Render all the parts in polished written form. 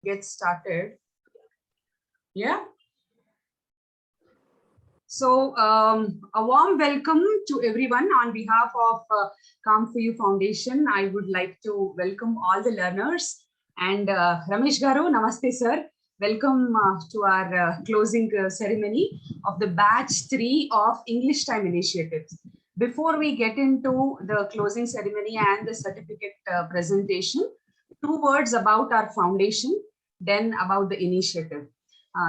get started. Yeah. So a warm welcome to everyone on behalf of Calm For You Foundation. I would like to welcome all the learners and Ramesh Garu, Namaste sir. Welcome to our closing ceremony of the batch 3 of English Time Initiatives. Before we get into the closing ceremony and the certificate presentation, 2 words about our foundation, then about the initiative.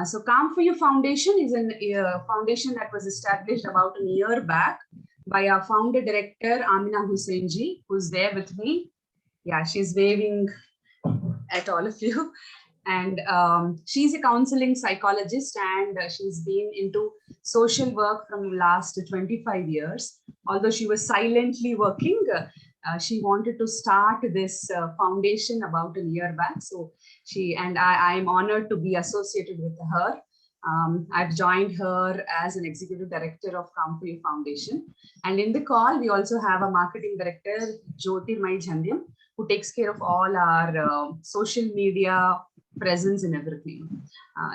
So Calm For You Foundation is a foundation that was established about a year back by our founder director, Amina Husseinji, who's there with me. Yeah, she's waving at all of you. And she's a counseling psychologist and she's been into social work from last 25 years. Although she was silently working, she wanted to start this foundation about a year back. So I am honored to be associated with her. I've joined her as an executive director of Calm For You Foundation. And in the call, we also have a marketing director, Jyotirmay Jhandyam, who takes care of all our social media presence and everything.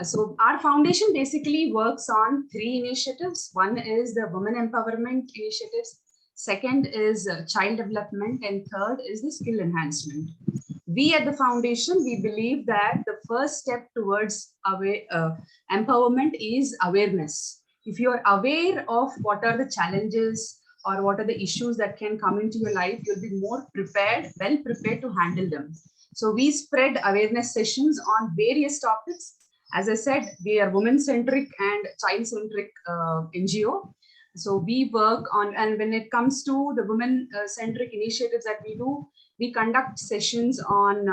So our foundation basically works on 3 initiatives. One is the women empowerment initiatives. Second is child development, and third is the skill enhancement. We at the foundation, we believe that the first step towards empowerment is awareness. If you are aware of what are the challenges or what are the issues that can come into your life, you'll be more prepared, well prepared to handle them. So we spread awareness sessions on various topics. As I said, we are women-centric and child-centric NGO. So we work on, and when it comes to the women-centric initiatives that we do, we conduct sessions on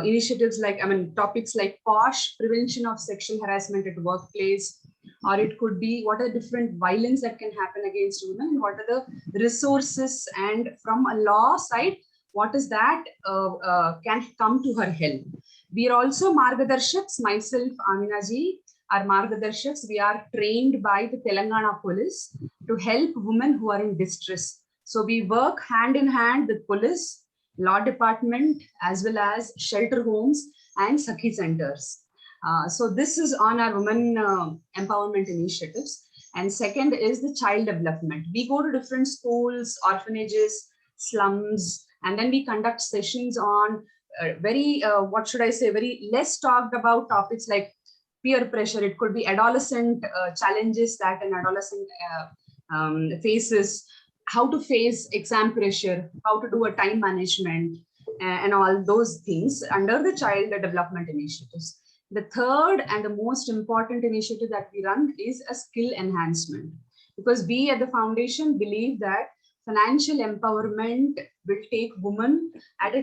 initiatives like, topics like POSH, prevention of sexual harassment at workplace, or it could be what are different violence that can happen against women, and what are the resources, and from a law side, what is that can come to her help. We are also Margadarshaks, myself, Amina ji, are Margadarshaks. We are trained by the Telangana Police to help women who are in distress. So we work hand in hand with police, law department, as well as shelter homes and Sakhi centers. So this is on our women empowerment initiatives. And second is the child development. We go to different schools, orphanages, slums, and then we conduct sessions on very less talked about topics like peer pressure. It could be adolescent challenges that an adolescent faces, how to face exam pressure, how to do a time management, and all those things under the child development initiatives. The third and the most important initiative that we run is a skill enhancement, because we at the foundation believe that financial empowerment will take women will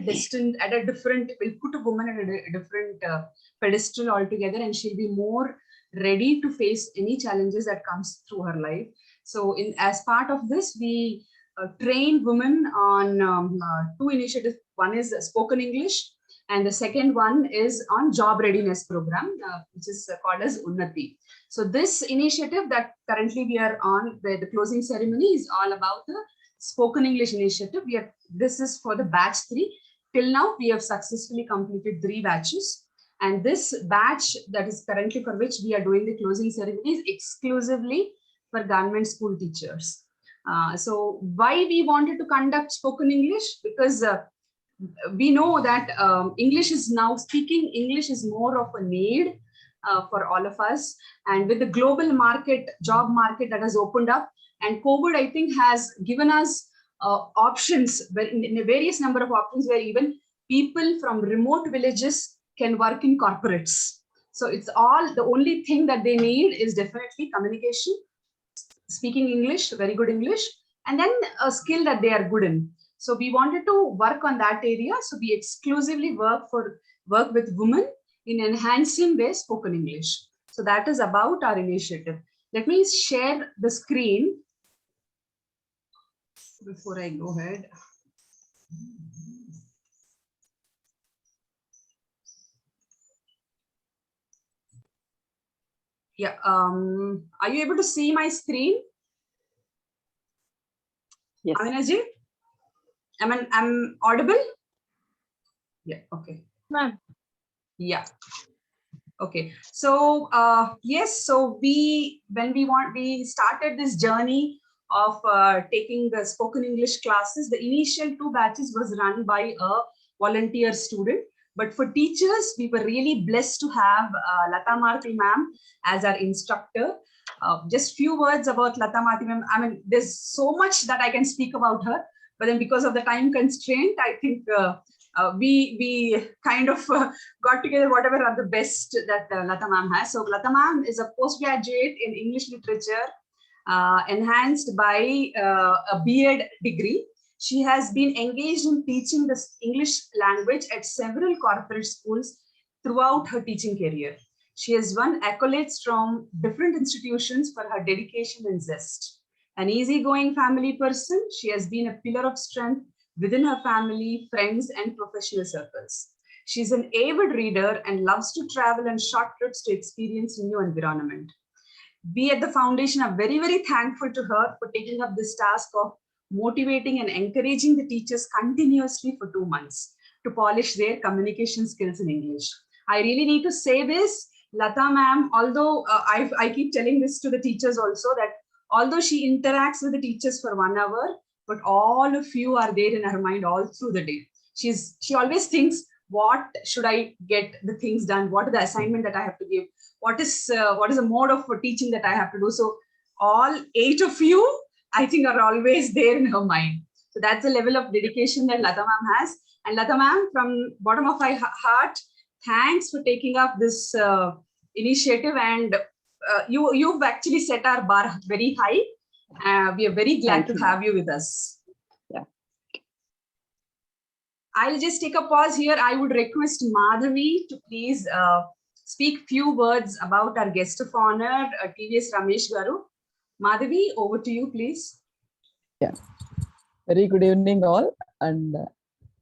put a woman at a different pedestal altogether, and she'll be more ready to face any challenges that comes through her life. So as part of this, we train women on 2 initiatives. One is spoken English, and the second one is on job readiness program, which is called as Unnati. So this initiative that currently we are on, where the closing ceremony is all about the spoken English initiative. This is for the batch 3. Till now, we have successfully completed 3 batches. And this batch that is currently for which we are doing the closing ceremony is exclusively for government school teachers. So why we wanted to conduct spoken English? Because we know that speaking English is more of a need for all of us. And with the global market, job market that has opened up, and COVID, I think, has given us options, in a various number of options, where even people from remote villages can work in corporates. So it's all, the only thing that they need is definitely communication, speaking English, very good English, and then a skill that they are good in. So we wanted to work on that area. So we exclusively work with women in enhancing their spoken English. So that is about our initiative. Let me share the screen before I go ahead. Yeah, are you able to see my screen? Yes. Amina ji? I'm audible? Yeah, okay. Ma'am. Yeah. Okay. So yes, so we started this journey of taking the spoken English classes. The initial 2 batches was run by a volunteer student, but for teachers, we were really blessed to have Lata Marti ma'am as our instructor. Just few words about Lata Marti ma'am. I mean, there's so much that I can speak about her, but then because of the time constraint, I think we kind of got together whatever are the best that Lata ma'am has. So Lata ma'am is a postgraduate in English literature, enhanced by a B.Ed degree. She has been engaged in teaching the English language at several corporate schools throughout her teaching career. She has won accolades from different institutions for her dedication and zest. An easygoing family person, she has been a pillar of strength within her family, friends, and professional circles. She's an avid reader and loves to travel on short trips to experience new environment. We at the foundation are very, very thankful to her for taking up this task of motivating and encouraging the teachers continuously for 2 months to polish their communication skills in English. I really need to say this, Lata ma'am, although I keep telling this to the teachers also, that although she interacts with the teachers for 1 hour, but all of you are there in her mind all through the day. She always thinks, what should I get the things done? What are the assignment that I have to give? What is the mode of teaching that I have to do? So all 8 of you, I think, are always there in her mind. So that's the level of dedication that Lata ma'am has. And Lata ma'am, from bottom of my heart, thanks for taking up this initiative. And you've actually set our bar very high. We are very glad to have you with us. Yeah. I'll just take a pause here. I would request Madhavi to please speak few words about our guest of honor, TVS Ramesh Garu. Madhavi, over to you, please. Yeah. Very good evening, all. And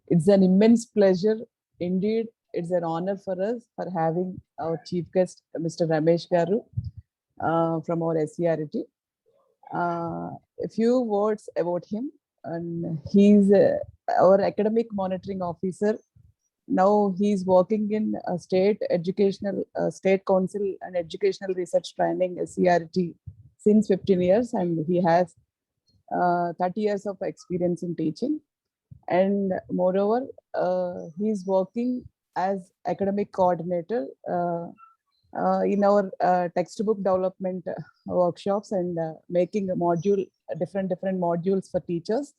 it's an immense pleasure. Indeed, it's an honor for us for having our chief guest, Mr. Ramesh Garu, from our SCRT. A few words about him. And he's our academic monitoring officer. Now he's working in a state council and educational research training, SCRT, since 15 years, and he has 30 years of experience in teaching. And moreover, he's working as academic coordinator in our textbook development workshops and making a different modules for teachers.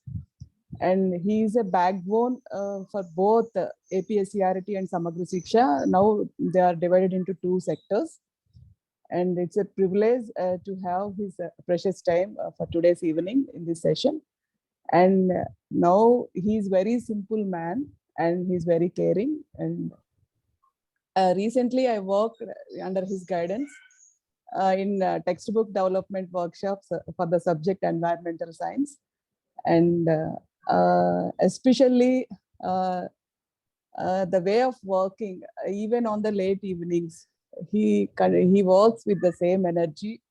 And he is a backbone for both APSCRT and Samagra Shiksha. Now they are divided into 2 sectors. And it's a privilege to have his precious time for today's evening in this session. And now he's very simple man and he's very caring. And recently I worked under his guidance in textbook development workshops for the subject environmental science. And especially the way of working, even on the late evenings, he works with the same energy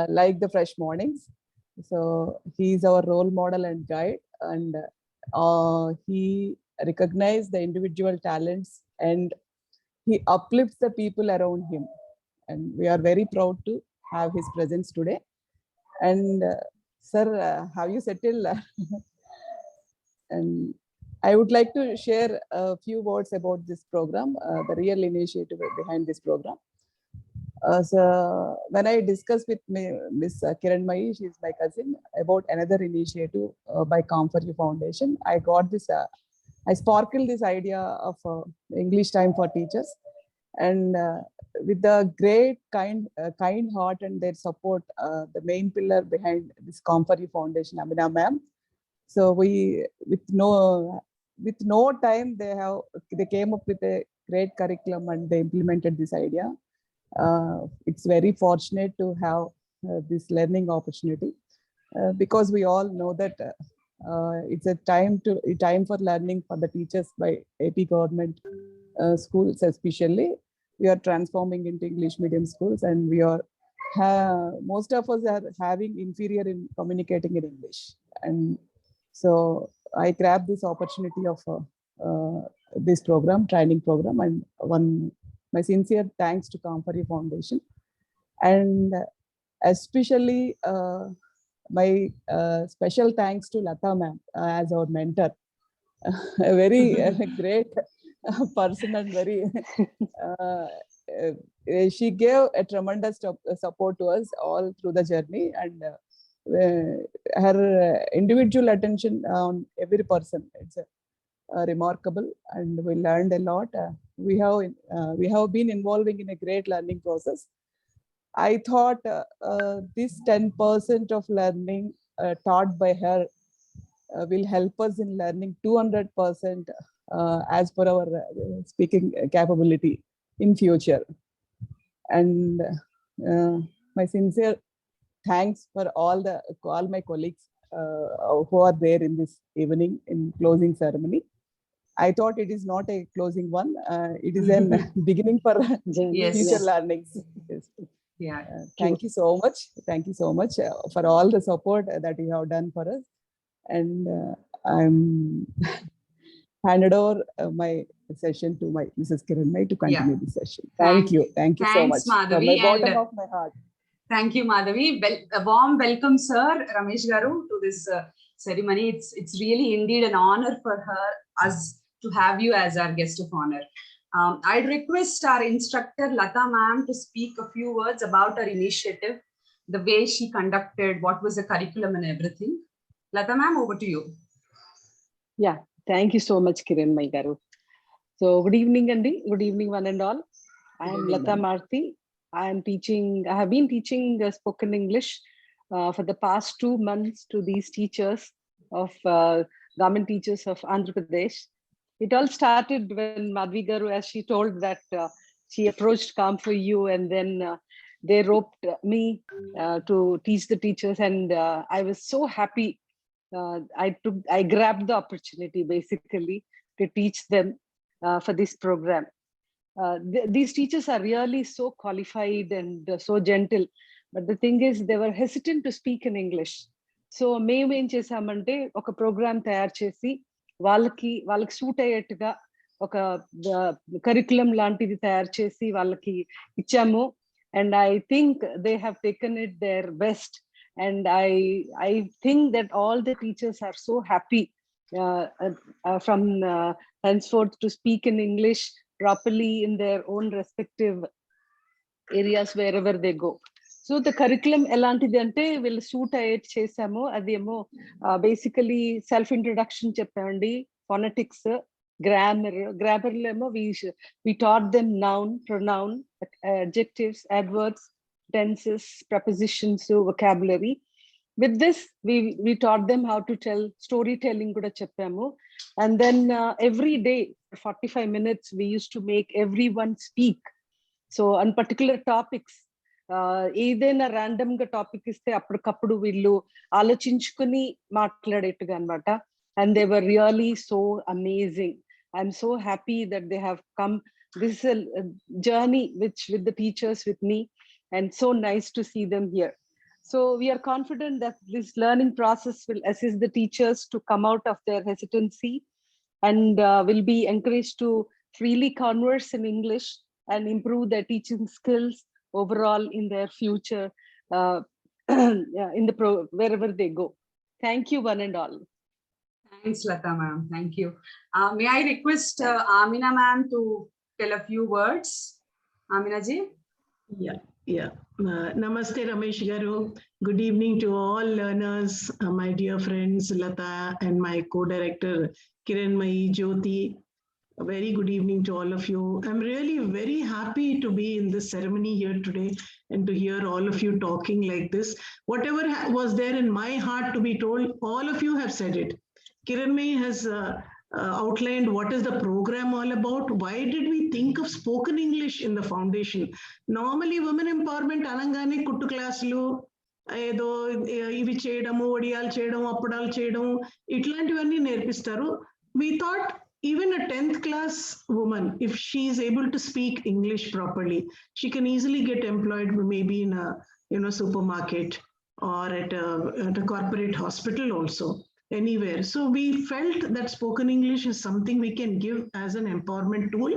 like the fresh mornings. So he's our role model and guide, and he recognizes the individual talents and he uplifts the people around him. And we are very proud to have his presence today. And sir, have you settled? And I would like to share a few words about this program, the real initiative behind this program. So when I discussed with Miss Kiran Mai, she's my cousin, about another initiative by Come For You Foundation, I got this, I sparkled this idea of English time for teachers. And with the great kind heart and their support, the main pillar behind this Come For You Foundation, Amina ma'am. So we, with no time, they came up with a great curriculum and they implemented this idea. It's very fortunate to have this learning opportunity because we all know that it's a time for learning for the teachers by AP government schools especially. We are transforming into English medium schools, and most of us are having inferior in communicating in English. And so I grabbed this opportunity of this program, training program, and my sincere thanks to Kamfari Foundation, and especially my special thanks to Lata ma'am as our mentor, a very great person and very she gave a tremendous support to us all through the journey, and her individual attention on every person, it's remarkable, and we learned a lot. We have been involving in a great learning process. I thought this 10% of learning taught by her will help us in learning 200% as per our speaking capability in future. And my sincere thanks for all my colleagues who are there in this evening in closing ceremony. I thought it is not a closing one. It is a beginning for future learnings. Yes. Yeah. Thank you so much. Thank you so much for all the support that you have done for us. And I'm handed over my session to my Mrs. Kiranmai to continue the session. Thank you. Thank you so much. Madhavi, from the bottom of my heart. Thank you, Madhavi. A warm welcome, sir, Ramesh Garu, to this ceremony. It's really indeed an honor for us to have you as our guest of honor. I'd request our instructor, Lata ma'am, to speak a few words about her initiative, the way she conducted, what was the curriculum and everything. Lata ma'am, over to you. Yeah, thank you so much, Kiranmai Garu. So, good evening, Andy. Good evening, one and all. I am Lata Marthi. I have been teaching spoken English for the past 2 months to these teachers of government teachers of Andhra Pradesh. It all started when Madhavi Garu, as she told, that she approached Kam4U, and then they roped me to teach the teachers, and I was so happy. I grabbed the opportunity basically to teach them for this program. These teachers are really so qualified and so gentle, but the thing is, they were hesitant to speak in English. So, మేము ఏం చేసామంటే ఒక programme తయారు చేసి వాళ్ళకి suit అయ్యేట్టుగా ఒక curriculum లాంటిది తయారు చేసి వాళ్ళకి ఇచ్చాము. And I think they have taken it their best. And I think that all the teachers are so happy from henceforth to speak in English properly in their own respective areas wherever they go. So the curriculum elantidi ante will suit ayet chesamo ademo basically self introduction cheppandi, phonetics, grammar lemo we taught them noun, pronoun, adjectives, adverbs, tenses, prepositions, vocabulary. With this, we taught them how to tell storytelling kuda cheppamu. And then every day, for 45 minutes, we used to make everyone speak. So on particular topics, ఏదైనా random గా topic ఇస్తే అప్పటికప్పుడు వీళ్ళు ఆలోచించుకుని మాట్లాడేట్టుగా అన్నమాట. And they were really so amazing. I'm so happy that they have come. This is a journey with the teachers with me, and so nice to see them here. So we are confident that this learning process will assist the teachers to come out of their hesitancy and will be encouraged to freely converse in English and improve their teaching skills overall in their future wherever they go. Thank you, one and all. Thanks, Lata ma'am. Thank you. May I request Amina ma'am to tell a few words? Amina ji? Yeah. Namaste, Ramesh Garu. Good evening to all learners, my dear friends Lata and my co-director Kiranmai Jyoti. A very good evening to all of you. I'm really very happy to be in this ceremony here today and to hear all of you talking like this. Whatever was there in my heart to be told, all of you have said it. Kiranmai has outlined what is the program all about. Why did we think of spoken English in the foundation? Normally, women empowerment anangane kuttu classlu ఏదో ఇవి చేయడము, వడియాలు చేయడం, అప్పడాలు చేయడం, ఇట్లాంటివన్నీ నేర్పిస్తారు. We thought even a 10th class woman, if she is able to speak English properly, she can easily get employed maybe in a supermarket or at a corporate hospital also. anywhere. So we felt that spoken English is something we can give as an empowerment tool,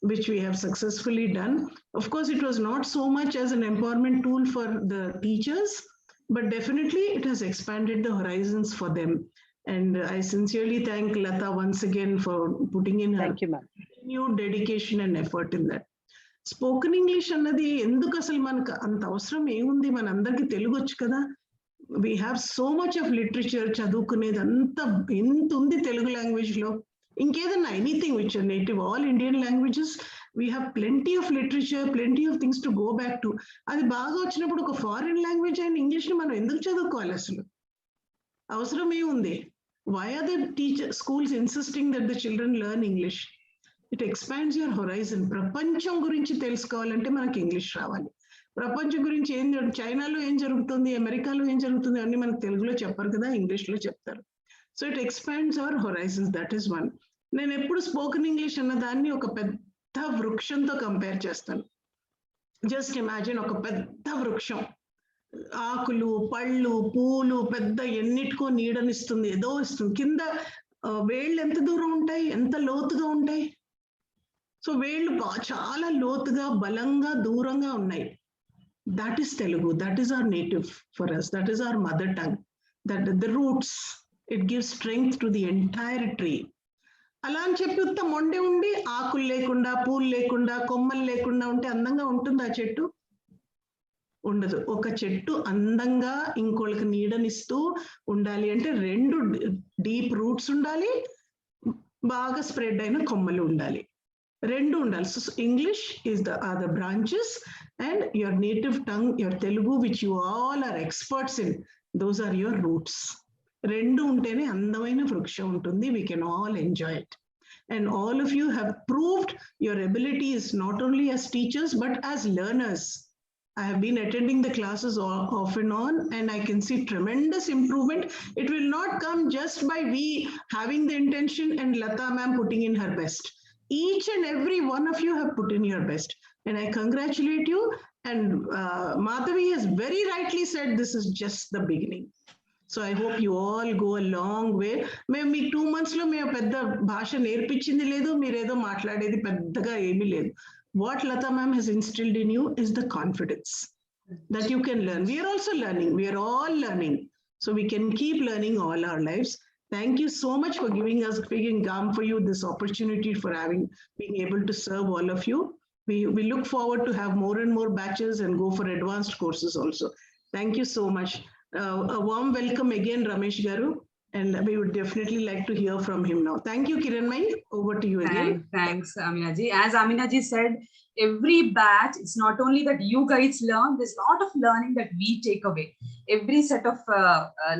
which we have successfully done. Of course, it was not so much as an empowerment tool for the teachers, but definitely it has expanded the horizons for them. And I sincerely thank Lata once again for putting in her Thank you, ma'am. new dedication and effort in that. Spoken English అన్నది ఎందుకు అసలు మనకు అంత అవసరం ఏముంది, మన అందరికి తెలుగు వచ్చు కదా. We have so much of literature, చదువుకునేది అంత ఎంత ఉంది తెలుగు లాంగ్వేజ్ లో. ఇంకేదన్నా anything which native all Indian languages we have plenty of literature, plenty of things to go back to. అది బాగా వచ్చినప్పుడు ఒక ఫారిన్ లాంగ్వేజ్ అయిన ఇంగ్లీష్ ని మనం ఎందుకు చదువుకోవాలి, అసలు అవసరం ఏముంది? Why are the teacher schools insisting that the children learn English? It expands your horizon. ప్రపంచం గురించి తెలుసుకోవాలంటే మనకి ఇంగ్లీష్ రావాలి. ప్రపంచం గురించి చైనాలో ఏం జరుగుతుంది, అమెరికాలో ఏం జరుగుతుంది అన్ని మనకు తెలుగులో చెప్పరు కదా, ఇంగ్లీష్ లో చెప్తారు. So it expands our horizons. That is one. నేను ఎప్పుడు స్పోకెన్ ఇంగ్లీష్ అన్న దాన్ని ఒక పెద్ద వృక్షంతో కంపేర్ చేస్తాను. జస్ట్ ఇమాజిన్ ఒక పెద్ద వృక్షం, ఆకులు, పళ్ళు, పూలు, పెద్ద ఎన్నిటికో నీడనిస్తుంది, ఏదో ఇస్తుంది. కింద వేళ్ళు ఎంత దూరం ఉంటాయి, ఎంత లోతుగా ఉంటాయి? సో వేళ్ళు చాలా లోతుగా, బలంగా, దూరంగా ఉన్నాయి. That is Telugu. That is our native for us. That is our mother tongue. That the roots, it gives strength to the entire tree. అలా అని చెప్పి ఉత్త మొండి ఉండి ఆకులు లేకుండా, పూలు లేకుండా, కొమ్మలు లేకుండా ఉంటే అందంగా ఉంటుంది ఆ చెట్టు? ఉండదు. ఒక చెట్టు అందంగా ఇంకోళ్ళకి నీడనిస్తూ ఉండాలి అంటే రెండు డీప్ రూట్స్ ఉండాలి, బాగా స్ప్రెడ్ అయిన కొమ్మలు ఉండాలి, రెండు ఉండాలి. So English is are the branches and your native tongue, your Telugu which you all are experts in, those are your roots. రెండు ఉంటేనే అందమైన వృక్షం ఉంటుంది. We can all enjoy it. And all of you have proved your abilities not only as teachers but as learners. I have been attending the classes off and on, and I can see tremendous improvement. It will not come just by we having the intention and Lata ma'am putting in her best. Each and every one of you have put in your best, and I congratulate you. And Madhavi has very rightly said this is just the beginning. So I hope you all go a long way. మేము మీకు 2 months లో మేము పెద్ద భాష నేర్పించింది లేదు, మీరేదో మాట్లాడేది పెద్దగా ఏమీ లేదు. What Lata ma'am has instilled in you is the confidence that you can learn. We are also learning. We are all learning. So we can keep learning all our lives. Thank you so much for giving us, giving GAM for you this opportunity, for being able to serve all of you. We look forward to have more and more batches and go for advanced courses also. Thank you so much. A warm welcome again, Ramesh Garu, and we would definitely like to hear from him now. Thank you, Kiranmai. Over to you again. Thanks, Amina ji. As Amina ji said, every batch, it's not only that you guys learn, there's a lot of learning that we take away. Every set of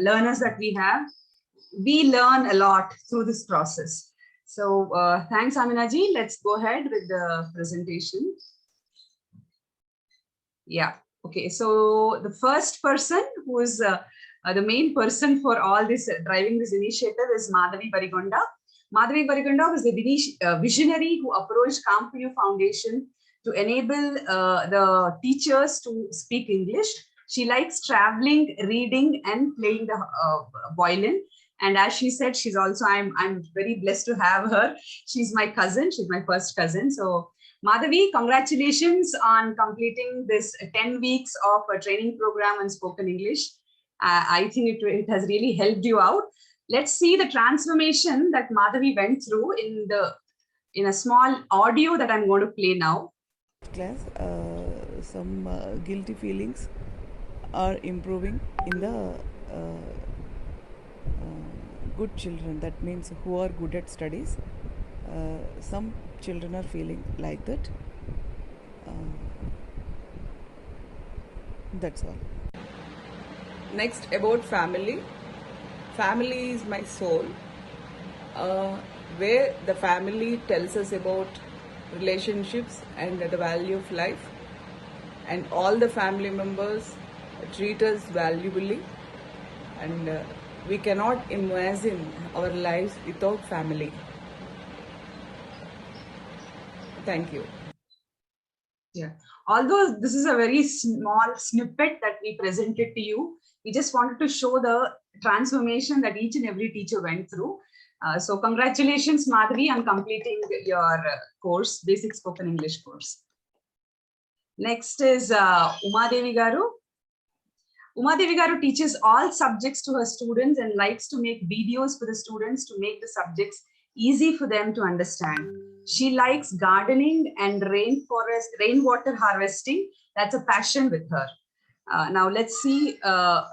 learners that we have, we learn a lot through this process. So thanks, Amina ji. Let's go ahead with the presentation. Yeah. Okay, so the first person who is the main person for all this, driving this initiative, is Madhavi Barigonda. Madhavi Barigonda was the visionary who approached Come For You Foundation to enable the teachers to speak English. She likes traveling, reading, and playing the violin. And as she said, she's also, I'm very blessed to have her. She's my cousin. She's my first cousin. So Madhavi, congratulations on completing this 10 weeks of a training program on spoken English. I think it has really helped you out. Let's see the transformation that Madhavi went through in a small audio that I'm going to play now. Class, some guilty feelings are improving in the good children. That means who are good at studies. Some children are feeling like that. That's all. Next, about family. Family is my soul, where the family tells us about relationships and the value of life, and all the family members treat us valuably, and we cannot imagine our lives without family. Thank you. Yeah. Although this is a very small snippet that we presented to you, we just wanted to show the transformation that each and every teacher went through. So congratulations, Madhuri, on completing your course, Basic Spoken English course. Next is Umadevi Garu. Umadevi Garu teaches all subjects to her students and likes to make videos for the students to make the subjects easy for them to understand. She likes gardening and rainwater harvesting. That's a passion with her. Now let's see a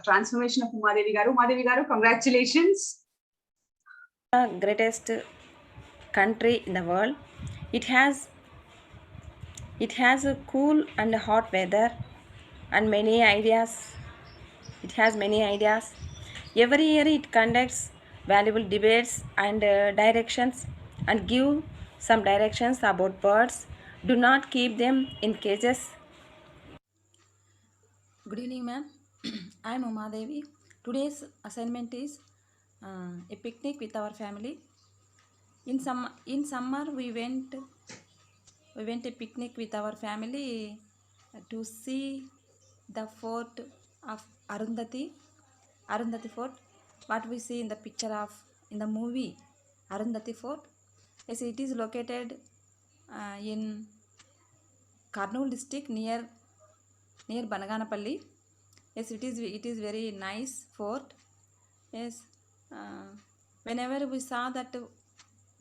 transformation of Umadevi Garu. Umadevi Garu, congratulations. The greatest country in the world. It has a cool and hot weather and many ideas. It has many ideas. Every year it conducts valuable debates and directions and give some directions about birds. Do not keep them in cages. Good evening, ma'am. I am Uma Devi. Today's assignment is a picnic with our family. In summer, we went a picnic with our family to see the fort of Arundhati Fort. What we see in the picture of in the movie Arundhati Fort. Yes, it is located in Kurnool district near Banaganapalli. Yes, it is very nice fort. Yes, whenever we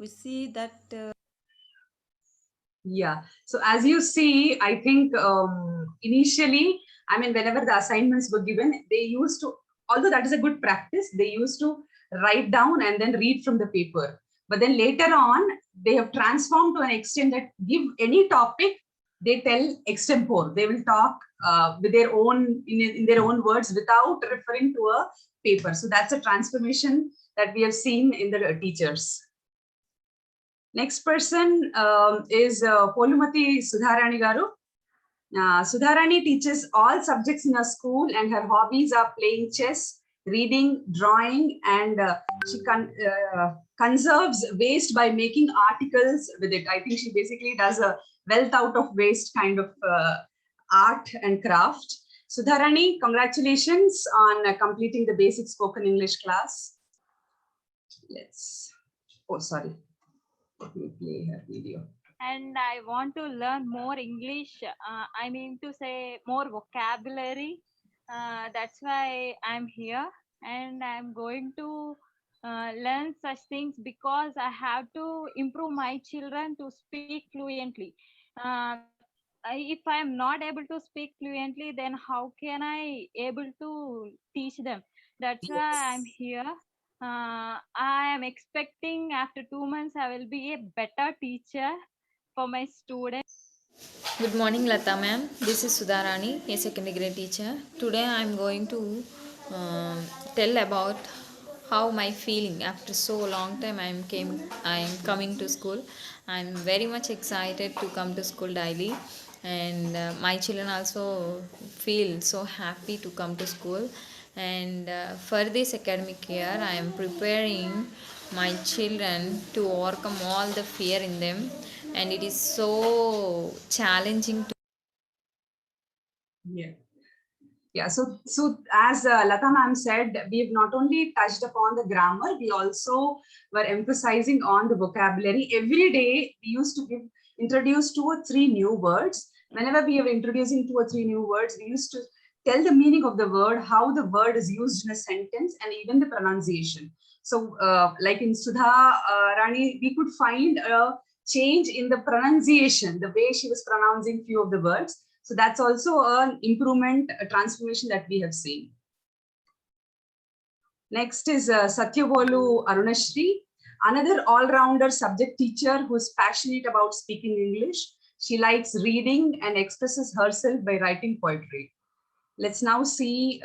see that. Yeah. So as you see, I think initially, I mean, whenever the assignments were given, they used to, although that is a good practice, they used to write down and then read from the paper. But then later on, they have transformed to an extent that give any topic, they tell extempore. They will talk with their own, in their own words without referring to a paper. So that's a transformation that we have seen in the teachers. Next person is Polumati Sudharani Garu. Sudharani teaches all subjects in her school and her hobbies are playing chess, reading, drawing, and she conserves waste by making articles with it. I think she basically does a wealth out of waste kind of art and craft. Sudharani, congratulations on completing the basic spoken English class. Sorry. Let me play her video. And I want to learn more English. I mean to say more vocabulary. That's why I'm here, and I'm going to learn such things because I have to improve my children to speak fluently. If I'm not able to speak fluently, then how can I able to teach them? That's why I'm here. I am expecting after 2 months I will be a better teacher for my students. Good morning, Lata ma'am. This is Sudharani, a secondary grade teacher. Today I am going to tell about how my feeling after so long time I am coming to school. I am very much excited to come to school daily, and my children also feel so happy to come to school. And for this academic year, I am preparing my children to overcome all the fear in them, and it is so challenging to. Yeah, so as Lata ma'am said, we have not only touched upon the grammar, we also were emphasizing on the vocabulary. Every day we used to introduce 2 or 3 new words. Whenever we are introducing 2 or 3 new words, we used to tell the meaning of the word, how the word is used in a sentence, and even the pronunciation. So like in Sudha Rani, we could find a change in the pronunciation, the way she was pronouncing few of the words. So that's also an improvement, a transformation that we have seen. Next is Satyavolu Arunashri, another all-rounder subject teacher who is passionate about speaking English. She likes reading and expresses herself by writing poetry. Let's now see,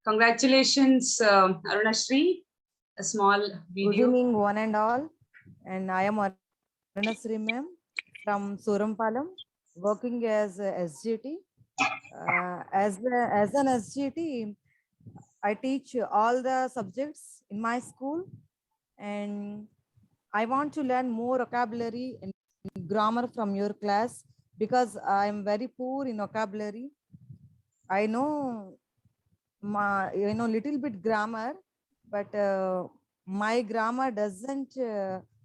congratulations, Arunashri, a small video. Good evening, one and all. And I am Arunashri ma'am from Surampalam, working as a SGT. As an SGT, I teach all the subjects in my school, and I want to learn more vocabulary and grammar from your class because I am very poor in vocabulary. I know little bit grammar, but my grammar doesn't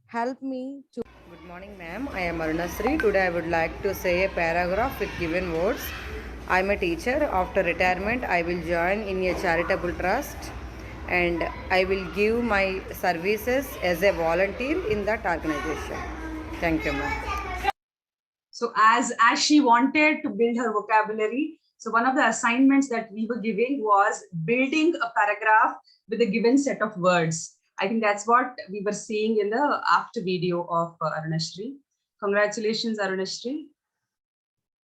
help me to. Good morning, ma'am. I am Arunasri. Today I would like to say a paragraph with given words. I am a teacher. After retirement, I will join in a charitable trust and I will give my services as a volunteer in that organization. Thank you, ma'am. So as she wanted to build her vocabulary, so one of the assignments that we were giving was building a paragraph with a given set of words. I think that's what we were seeing in the after video of Arunashri. Congratulations, Arunashri.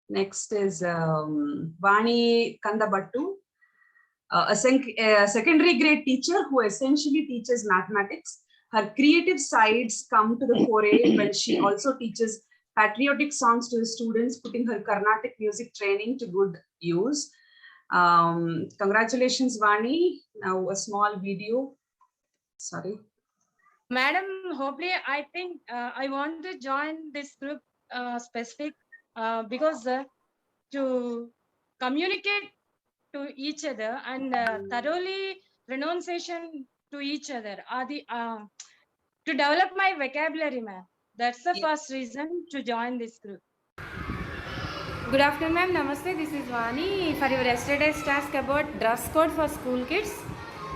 Next is Vani Kandabattu, a secondary grade teacher who essentially teaches mathematics. Her creative sides come to the fore when she also teaches patriotic songs to the students, putting her Carnatic music training to good use. Congratulations, Vani. Now a small video. Sorry. Madam, hopefully, I think I want to join this group specific because to communicate to each other and thoroughly pronunciation to each other are the to develop my vocabulary, ma'am. That's the first reason to join this group. Good afternoon, ma'am. Namaste. This is Vani. For your yesterday's task about dress code for school kids.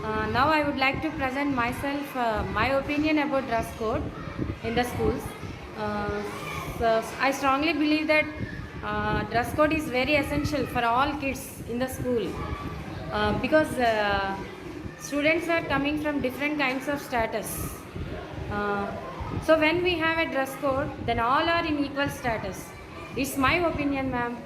Now I would like to present myself, my opinion about dress code in the schools. So I strongly believe that dress code is very essential for all kids in the school because students are coming from different kinds of status. So when we have a dress code, then all are in equal status. It's my opinion, ma'am.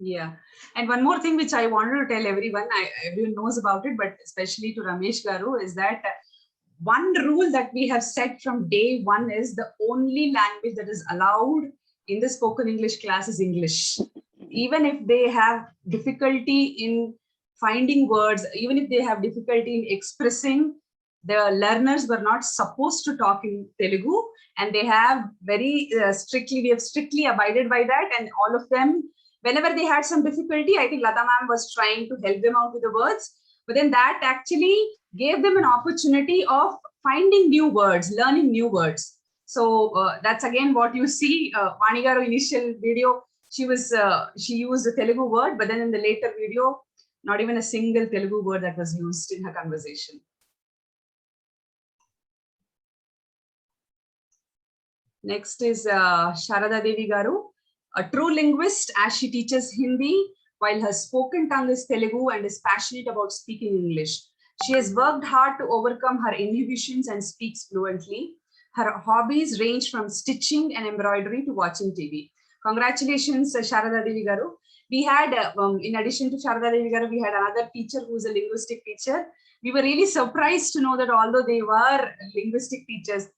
Yeah. And one more thing which I wanted to tell everyone, everyone knows about it, but especially to Ramesh Garu, is that one rule that we have set from day one is the only language that is allowed in the spoken English class is English. Even if they have difficulty in finding words, even if they have difficulty in expressing, the learners were not supposed to talk in Telugu, and they have very we have strictly abided by that. And all of them, whenever they had some difficulty, I think Lata ma'am was trying to help them out with the words, but then that actually gave them an opportunity of finding new words, learning new words. So that's again what you see. Vani Garu initial video, she used a Telugu word, but then in the later video, not even a single Telugu word that was used in her conversation. Next is Sharada Devi Garu, a true linguist as she teaches Hindi, while her spoken tongue is Telugu and is passionate about speaking English. She has worked hard to overcome her inhibitions and speaks fluently. Her hobbies range from stitching and embroidery to watching TV. Congratulations, Sharada Devi Garu. We had, in addition to Sharada Devi Garu, we had another teacher who's a linguistic teacher. We were really surprised to know that although they were linguistic teachers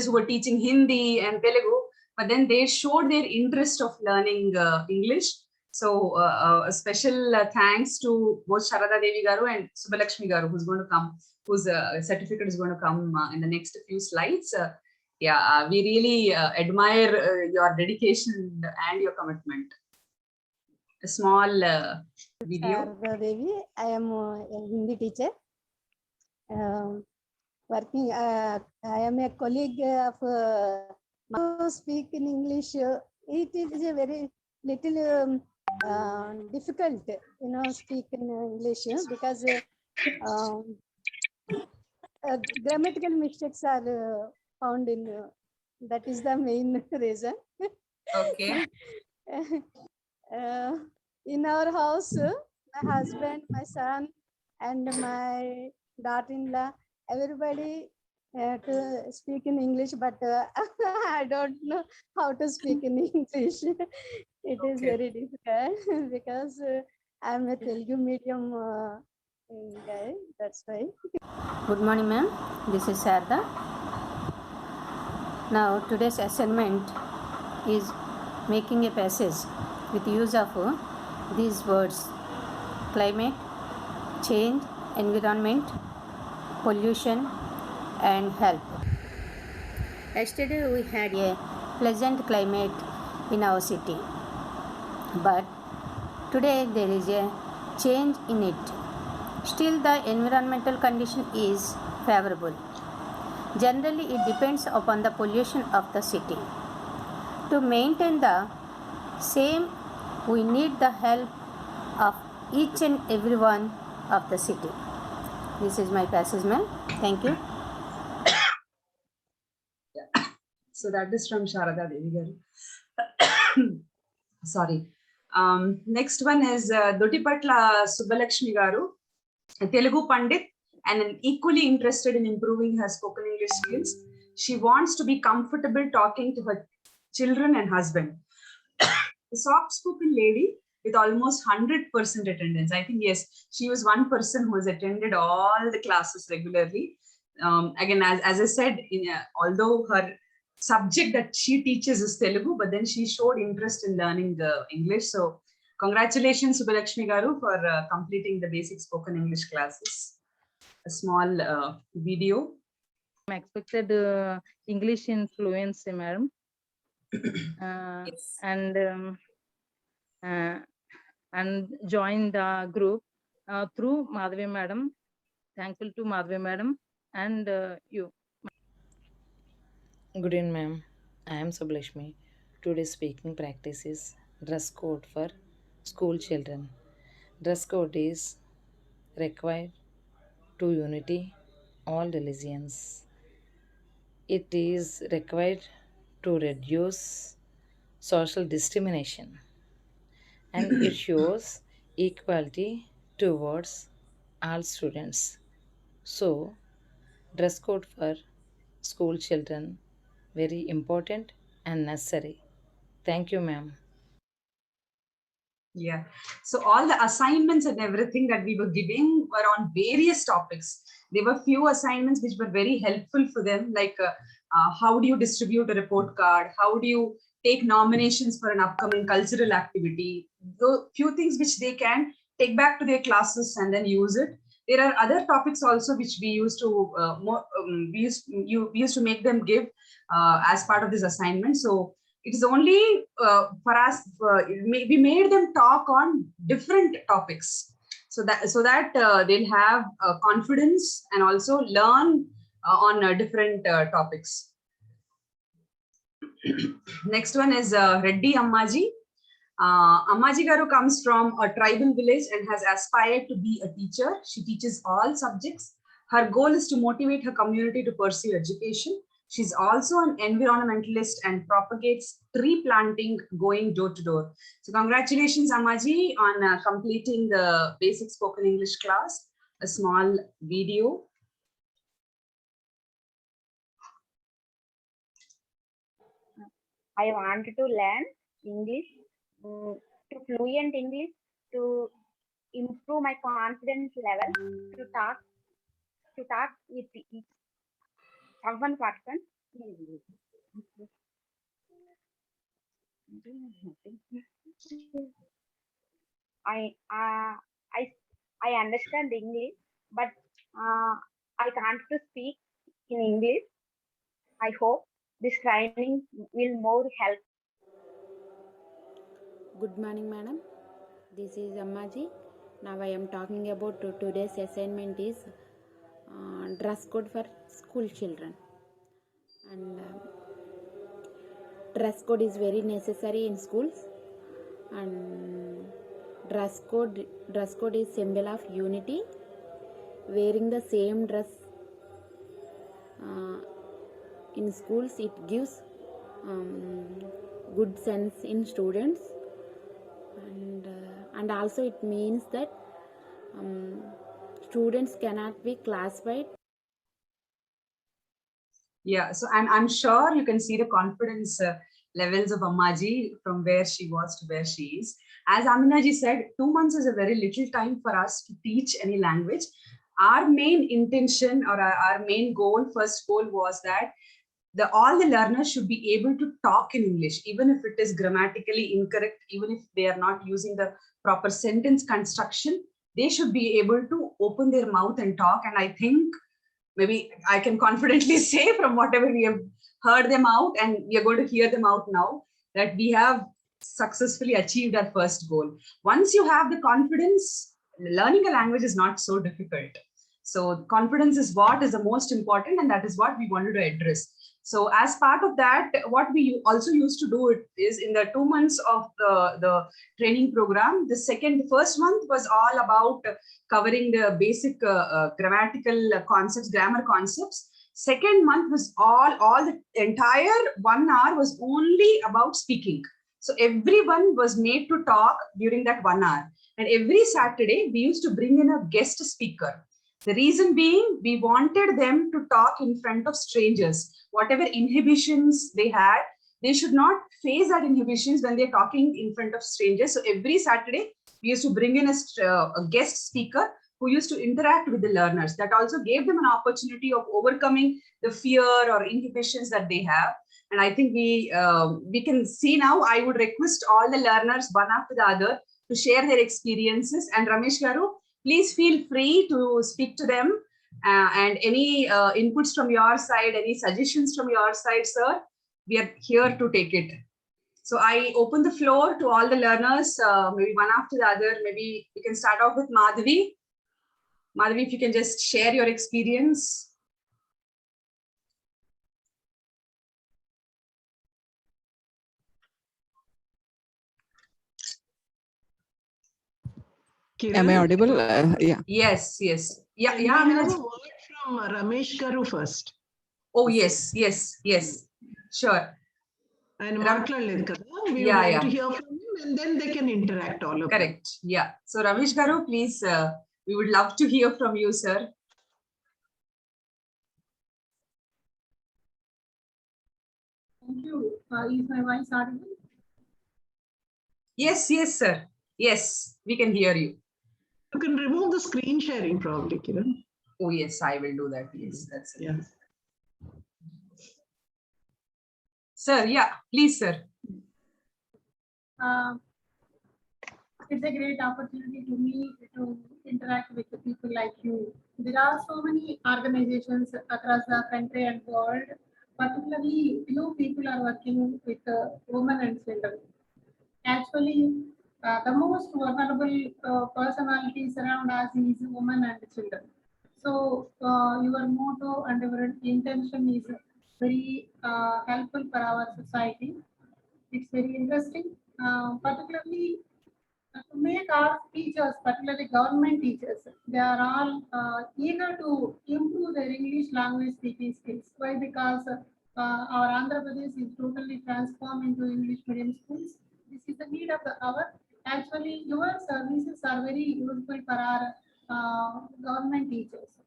who were teaching Hindi and Telugu, but then they showed their interest of learning English. So a special thanks to both Sharada Devi Garu and Subbalakshmi Garu, who's going to come, whose certificate is going to come in the next few slides. We really admire your dedication and your commitment. A small video. Sharada Devi, I am a Hindi teacher. Working, I am a colleague of speak in English. It is a very little difficult, speak in English because grammatical mistakes are found in. That is the main reason. Okay. In our house, my husband, my son, and my daughter-in-law, everybody to speak in English, but I don't know how to speak in English. It is very difficult because I'm a Telugu medium guy. That's why. Good morning, ma'am. This is Sarda. Now, today's assignment is making a passage with use of these words: climate, change, environment, pollution, and health. Yesterday we had a pleasant climate in our city, but today there is a change in it. Still, the environmental condition is favorable. Generally, it depends upon the pollution of the city. To maintain the same, we need the help of each and every one of the city. This is my passage, ma'am. Thank you. So that is from Sharada Devi garu. Sorry. Next one is Dotipatla Subbalakshmi garu, a Telugu Pandit and equally interested in improving her spoken English skills. She wants to be comfortable talking to her children and husband. A soft-spoken lady with almost 100% attendance. I think, yes, she was one person who has attended all the classes regularly. Again, as I said, although her subject that she teaches is Telugu, but then she showed interest in learning English. So congratulations, Subbalakshmi garu, for completing the basic spoken English classes. A small video. I expected English in fluency, madam. Yes. And join the group through Madhavi madam. Thankful to Madhavi madam and you. Good evening, ma'am. I am Subbalakshmi. Today's speaking practice is dress code for school children. Dress code is required to unity all religions. It is required to reduce social discrimination, and it shows equality towards all students. So, dress code for school children very important and necessary. Thank you, ma'am. Yeah. So all the assignments and everything that we were giving were on various topics. There were few assignments which were very helpful for them, like how do you distribute a report card? How do you take nominations for an upcoming cultural activity? Those few things which they can take back to their classes and then use it. There are other topics also which we used to we used to make them give as part of this assignment. So it is only for us, we made them talk on different topics so that they'll have confidence and also learn on different topics. Next one is Reddy Ammaji. Ammaji garu comes from a tribal village and has aspired to be a teacher. She teaches all subjects. Her goal is to motivate her community to pursue education. She's also an environmentalist and propagates tree planting going door to door. So congratulations, Ammaji, on completing the basic spoken English class. A small video. I wanted to learn English, to fluent English, to improve my confidence level, to talk with someone person. I understand English, but I can't to speak in English. I hope this training will more help. Good morning, madam. This is Ammaji. Now I am talking about today's assignment is dress code for school children. And dress code is very necessary in schools. And dress code is symbol of unity. Wearing the same dress in schools, it gives good sense in students, and also it means that students cannot be classified. Yeah, so I'm sure you can see the confidence levels of Ammaji from where she was to where she is. As Aminaji said, 2 months is a very little time for us to teach any language. Our main intention or our main goal, first goal was that all the learners should be able to talk in English, even if it is grammatically incorrect, even if they are not using the proper sentence construction, they should be able to open their mouth and talk. And I think maybe I can confidently say from whatever we have heard them out, and we are going to hear them out now, that we have successfully achieved our first goal. Once you have the confidence, learning a language is not so difficult. So confidence is what is the most important, and that is what we wanted to address. So as part of that, what we also used to do is in the 2 months of the training program, the first month was all about covering the basic grammatical concepts, grammar concepts. Second month was all the entire 1 hour was only about speaking. So everyone was made to talk during that 1 hour. And every Saturday, we used to bring in a guest speaker. The reason being, we wanted them to talk in front of strangers. Whatever inhibitions they had, they should not face that inhibitions when they're talking in front of strangers. So every Saturday, we used to bring in a guest speaker who used to interact with the learners. That also gave them an opportunity of overcoming the fear or inhibitions that they have. And I think we can see now. I would request all the learners, one after the other, to share their experiences. And Ramesh Garu, please feel free to speak to them. And any inputs from your side, any suggestions from your side, sir, we are here to take it. So I open the floor to all the learners, maybe one after the other. Maybe we can start off with Madhavi. Madhavi, if you can just share your experience. Kiran? Am I audible? Yeah. Yes. Yeah. Can Yeah. we have a word from Ramesh Garu first? Oh, yes. Sure. And Martlaledhu kada. We would like to hear from him, and then they can interact all of them. Correct. Yeah. So Ramesh Garu, please, we would love to hear from you, sir. Thank you. Is my voice audible? Yes, sir. Yes, we can hear you. You can remove the screen sharing probably, Kiran. Oh, yes, I will do that. Yes, that's it. Yeah. Sir, yeah, please, sir. It's a great opportunity to me to interact with the people like you. There are so many organizations across the country and world. Particularly, few people are working with women and children. Actually, the most vulnerable personalities around us is women and children. So your motto and your intention is very helpful for our society. It's very interesting, particularly to make our teachers, particularly government teachers, they are all eager to improve their English language speaking skills. Why? Because our Andhra Pradesh is totally transformed into English medium schools. This is the need of the hour. Actually, your services are very useful for our government teachers.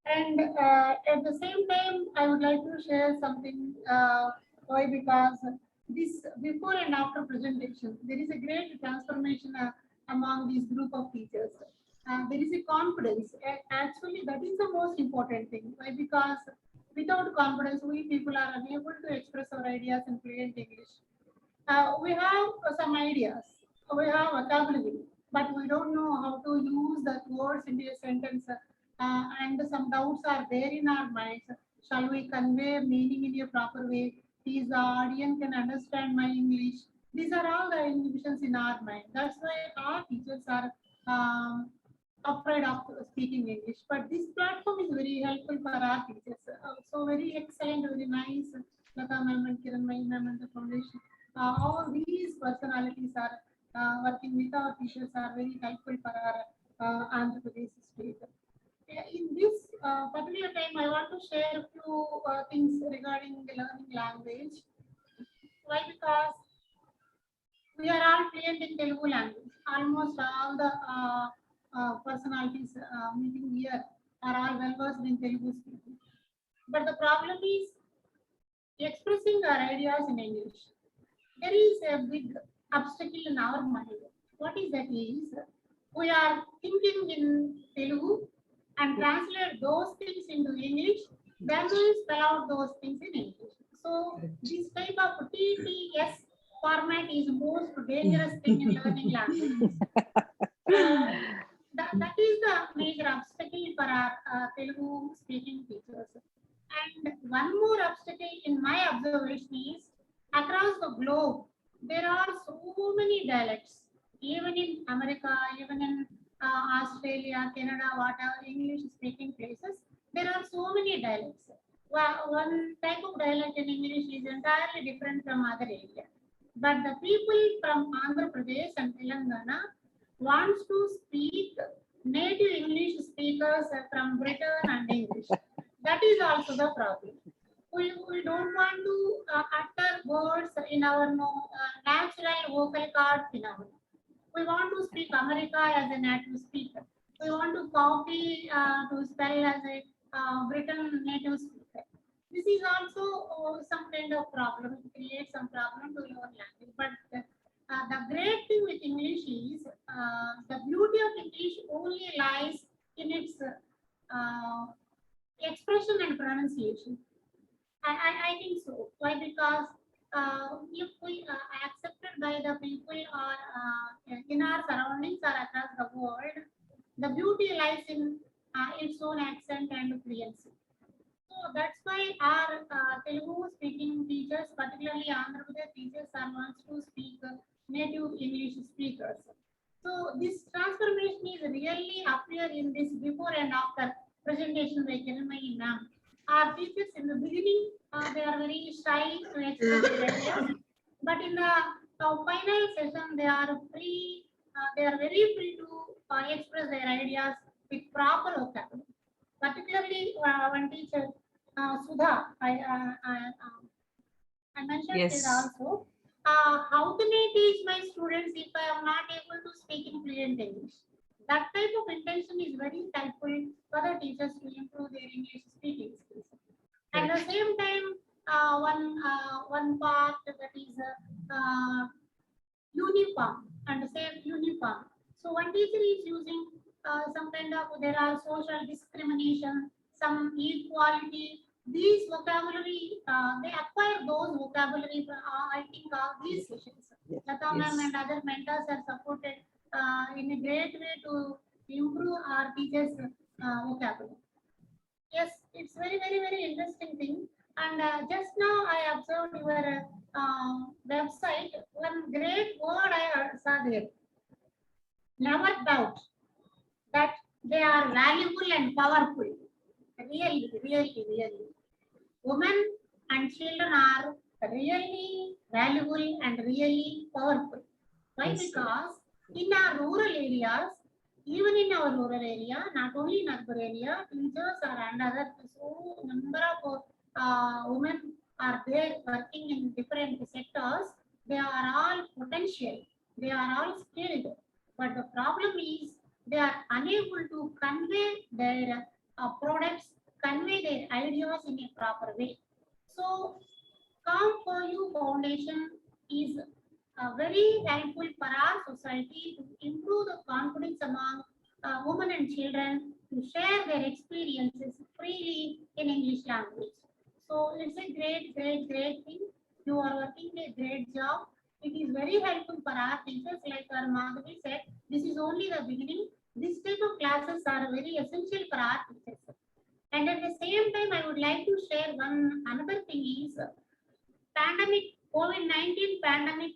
And at the same time, I would like to share something. Why? Because this before and after presentation, there is a great transformation among this group of teachers. There is a confidence. Actually, that is the most important thing. Why? Because without confidence, we people are unable to express our ideas in fluent English. We have some ideas, we have vocabulary, but we don't know how to use that words into a sentence. And some doubts are there in our minds. Shall we convey meaning in a proper way? Is the audience can understand my English? These are all the inhibitions in our mind. That's why our teachers are afraid of speaking English. But this platform is very helpful for our teachers. So very excellent, very nice. Lata ma'am and Kiran ma'am and the foundation. All these personalities are working with our teachers are very helpful for our Andhra Pradesh state. In this particular time, I want to share a few things regarding learning language. Why? Because we are all fluent in Telugu language. Almost all the personalities meeting here are all well versed in Telugu speaking. But the problem is expressing our ideas in English. There is a big obstacle in our mind. What is that is, we are thinking in Telugu and translate those things into English, then we spell out those things in English. So this type of TTS format is most dangerous thing in learning language. That is the major obstacle for our Telugu speaking teachers. And one more obstacle in my observation is, across the globe, there are so many dialects. Even in America, even in Australia, Canada, whatever English-speaking places, there are so many dialects. One type of dialect in English is entirely different from other areas. But the people from Andhra Pradesh and Telangana wants to speak native English speakers from Britain and English. That is also the problem. We don't want to utter words in our natural vocal cords in our. We want to speak America as a native speaker. We want to copy to spell as a Britain native speaker. This is also some kind of problem. It creates some problem to your language. But the great thing with English is the beauty of English only lies in its expression and pronunciation. I think so. Why? Because if we are accepted by the people or in our surroundings or across the world, the beauty lies in its own accent and fluency. So that's why our Telugu speaking teachers, particularly Andhra Pradesh teachers, are wants to speak native English speakers. So this transformation is really appear in this before and after presentation by Kiranmai ma'am. Our teachers in the beginning, they are very shy to express their ideas, but in the final session, they are free. They are very free to express their ideas with proper vocabulary. Particularly, one teacher, Sudha, I mentioned Yes. this also. How can I teach my students if I am not able to speak in fluent English? That type of intention is very helpful for the teachers to improve their English speaking skills. At the same time, one part that is uniform and same uniform. So one teacher is using some kind of, there are social discrimination, some inequality. These vocabulary, they acquire those vocabulary, I think, these sessions. Lata ma'am and other mentors are supported in a great way to improve our teachers' vocabulary. Yes, it's very interesting thing. And just now I observed your website. One great word I saw there. Never doubt that they are valuable and powerful. Really. Women and children are really valuable and really powerful. Why? Yes, Because in our rural areas, even in our rural area, not only in urban area, teachers are and other so number of women are there working in different sectors. They are all potential. They are all skilled. But the problem is they are unable to convey their products, convey their ideas in a proper way. So, Come For You Foundation is very helpful for our society to improve the confidence among women and children to share their experiences freely in English language. So it's a great thing. You are working a great job. It is very helpful for our teachers, like our Madhavi said. This is only the beginning. This type of classes are very essential for our teachers. And at the same time, I would like to share another thing is pandemic, COVID-19 pandemic.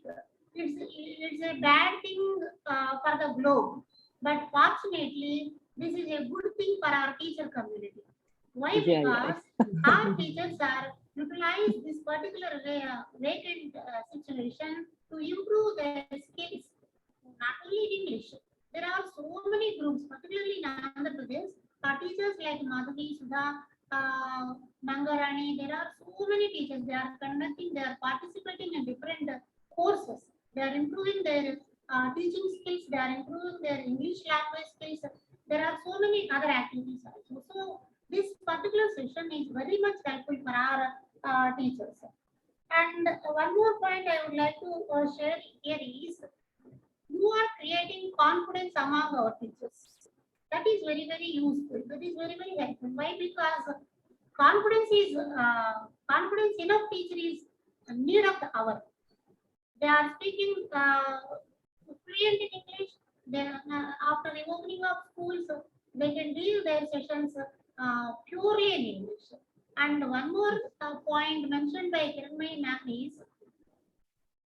It's a bad thing for the globe, but fortunately, this is a good thing for our teacher community. Why? Because our teachers are utilize this particular vacant situation to improve their skills, not only in English. There are so many groups, particularly in Andhra Pradesh, teachers like Madhavi, Sudha, Mangarani. There are so many teachers. They are participating in different courses. They are improving their teaching skills. They are improving their English language skills. There are so many other activities also. So this particular session is very much helpful for our teachers. And one more point I would like to share here is you are creating confidence among our teachers. That is very useful. That is very helpful. Why? Because confidence enough teacher is a need of the hour. They are speaking fluent in English. They after the opening of schools, they can give their sessions purely in English. And one more point mentioned by Kiranmai ma'am is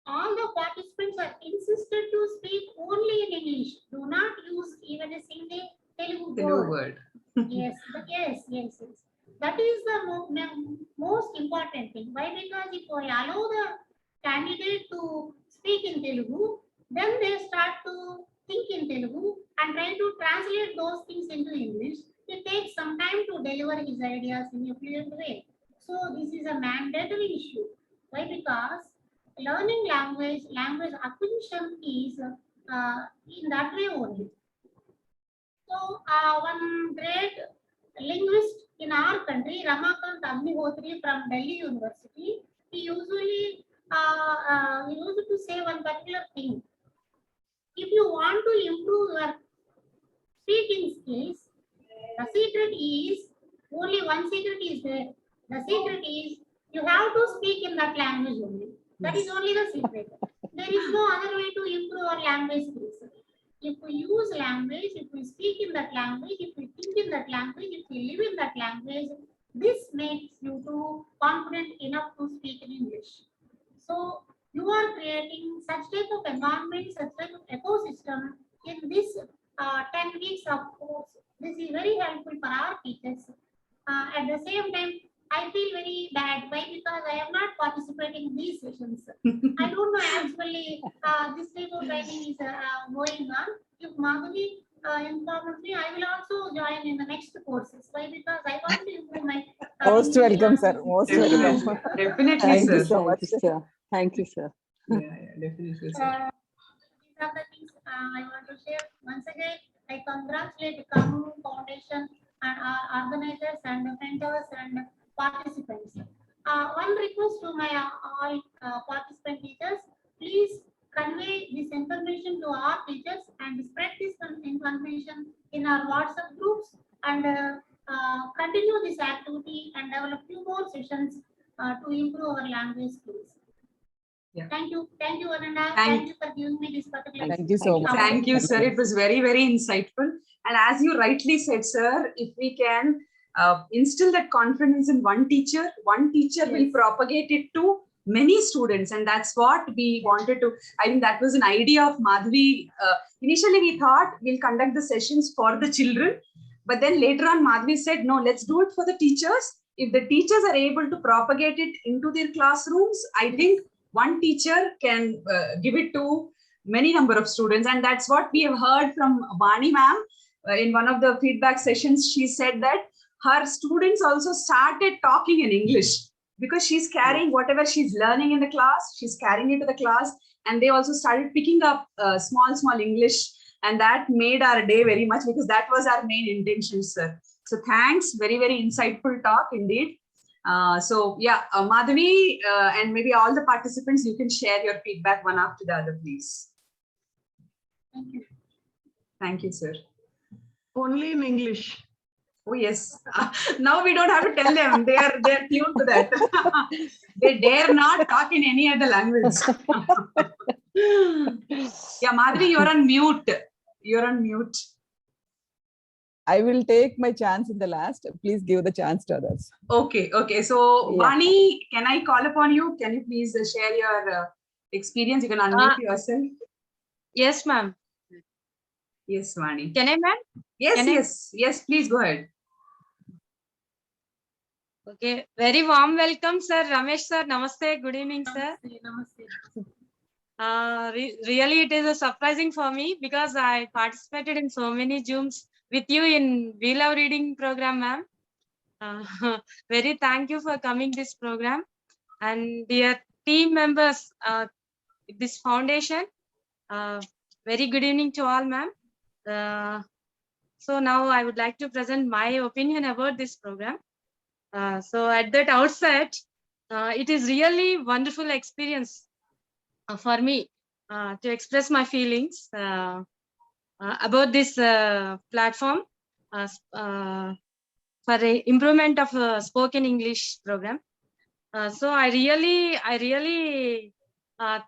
all the participants are insisted to speak only in English. Do not use even a sing the Telugu Telugu word. word. Yes, yes. That is the most important thing. Why? Because if we allow the candidate to speak in Telugu, then they start to think in Telugu and try to translate those things into English. It takes some time to deliver his ideas in a fluent way. So this is a mandatory issue. Why? Because learning language acquisition is in that way only. So one great linguist in our country, Ramakant Agnihotri from Delhi University, he usually used to say one particular thing. If you want to improve your speaking skills, the secret is, only one secret is there. The secret is you have to speak in that language only. That is only the secret. There is no other way to improve our language skills. If we use language, if we speak in that language, if we think in that language, if we live in that language, this makes you too confident enough to speak in English. So you are creating such type of environment, such type of ecosystem in this 10 weeks of course. This is very helpful for our teachers. At the same time, I feel very bad. Why? Because I am not participating in these sessions. I don't know actually this type of training is going on. If Madhavi informs me, I will also join in the next courses. Why? Because I want to improve my Most welcome, sir. Most welcome. Definitely, Thank sir. you so much. Sir. Thank you, sir. Yeah, definitely, sir. These are the things I want to share. Once again, I congratulate Kamu Foundation and our organizers and mentors and participants. One request to my all participant teachers, please convey this information to our teachers and spread this information in our WhatsApp groups and continue this activity and develop few more sessions to improve our language skills. Yeah. Thank you, Ananda. Thank you for giving me this particular. Thank you so much. Thank you, sir. It was very, very insightful. And as you rightly said, sir, if we can instill that confidence in one teacher will propagate it to many students. And that's what we wanted to, I think that was an idea of Madhavi. Initially, we thought we'll conduct the sessions for the children. But then later on, Madhavi said, no, let's do it for the teachers. If the teachers are able to propagate it into their classrooms, I think one teacher can give it to many number of students. And that's what we have heard from Vani ma'am. In one of the feedback sessions, she said that her students also started talking in English because she's carrying whatever she's learning in the class, she's carrying it to the class, and they also started picking up small English. And that made our day very much because that was our main intention, sir. So thanks, very, very insightful talk indeed. So yeah, Madhavi and maybe all the participants, you can share your feedback one after the other, please. Thank you. Thank you, sir. Only in English. Oh yes. Now we don't have to tell them. They're tuned to that. They dare not talk in any other language. Yeah, Madhavi, you're on mute. You're on mute. I will take my chance in the last. Please give the chance to others. Okay. So Yeah. Vani, can I call upon you? Can you please share your experience? You can unmute yourself. Yes, ma'am. Yes, Vani. Can I, ma'am? Yes. Please go ahead. Okay. Very warm welcome, sir. Ramesh, sir. Namaste. Good evening, sir. Namaste. Really, it is a surprising for me because I participated in so many Zooms with you in We Love Reading program, ma'am. Very thank you for coming this program. And dear team members, this foundation, very good evening to all, ma'am. So now I would like to present my opinion about this program. So at that outset, it is really wonderful experience for me to express my feelings about this platform for the improvement of spoken English program. So I really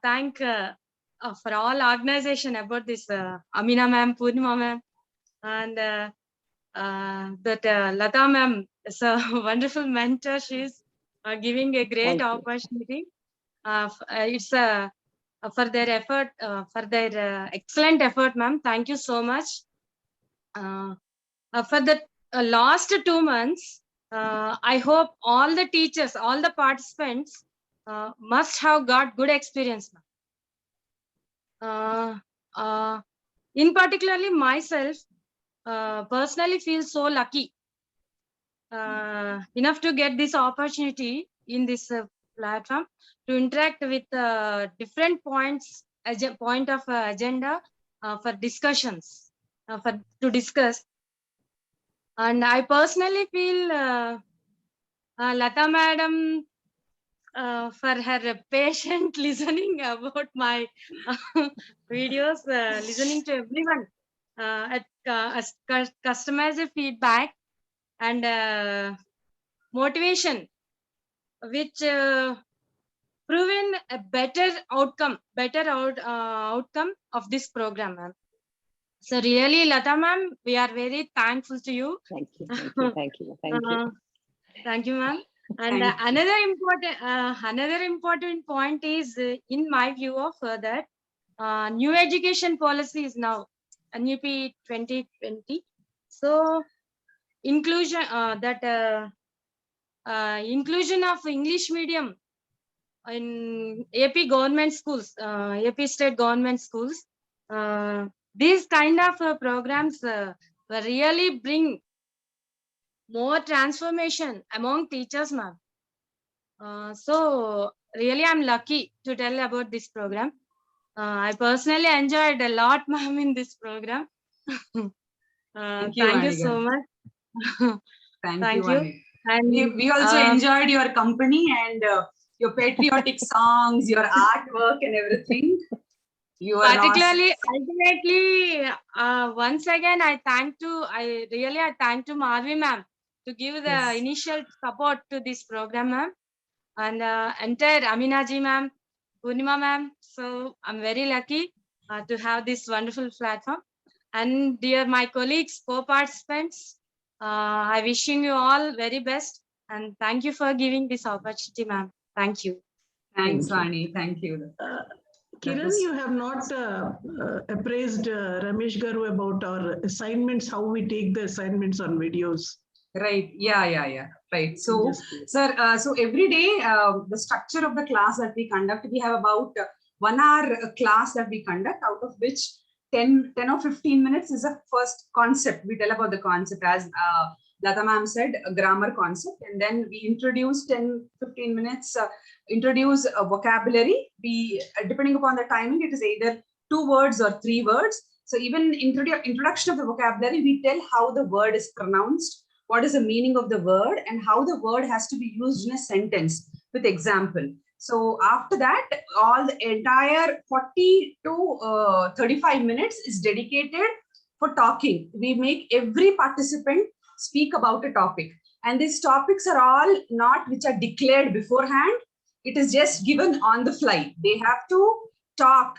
thank for all organization about this Amina ma'am, Purnima ma'am, and that Lata ma'am is a wonderful mentor. She's giving a great opportunity. It's for their effort, for their excellent effort, ma'am. Thank you so much. For the last 2 months, I hope all the teachers, all the participants must have got good experience. In particularly myself, personally feel so lucky enough to get this opportunity in this platform to interact with different points, point of agenda for discussions, to discuss. And I personally feel Lata madam for her patient listening about my videos, listening to everyone, customized feedback and motivation, which proven a better outcome of this program, ma'am. So really, Lata ma'am, we are very thankful to you. Thank you, thank you. Thank you, ma'am. And another important point is, in my view of that, new education policy is now NUP 2020. So inclusion, inclusion of English medium in AP government schools, AP state government schools. These kind of programs will really bring more transformation among teachers, ma'am. So really, I'm lucky to tell about this program. I personally enjoyed a lot, ma'am, in this program. Thank you so much. Thank you. And we also enjoyed your company and your patriotic songs, your artwork, and everything. You are particularly, ultimately, once again, I thank to Madhavi ma'am to give the initial support to this program, ma'am, and entire Amina ji ma'am, Purnima ma'am. So I'm very lucky to have this wonderful platform. And dear my colleagues, co-participants, I wishing you all very best, and thank you for giving this opportunity, ma'am. Thank you. Thanks, Vani. Thank you. Kiran, you have not appraised Ramesh Garu about our assignments, how we take the assignments on videos. Right. Yeah. Right. So, sir, so every day, the structure of the class that we conduct, we have about 1 hour class that we conduct, out of which 10 or 15 minutes is a first concept. We tell about the concept, as Lata ma'am said, a grammar concept. And then we introduce 10-15 minutes, introduce a vocabulary. We, depending upon the timing, it is either 2 words or 3 words. So even introduction of the vocabulary, we tell how the word is pronounced, what is the meaning of the word, and how the word has to be used in a sentence with example. So after that, all the entire 40 to 35 minutes is dedicated for talking. We make every participant speak about a topic. And these topics are all not which are declared beforehand. It is just given on the fly. They have to talk.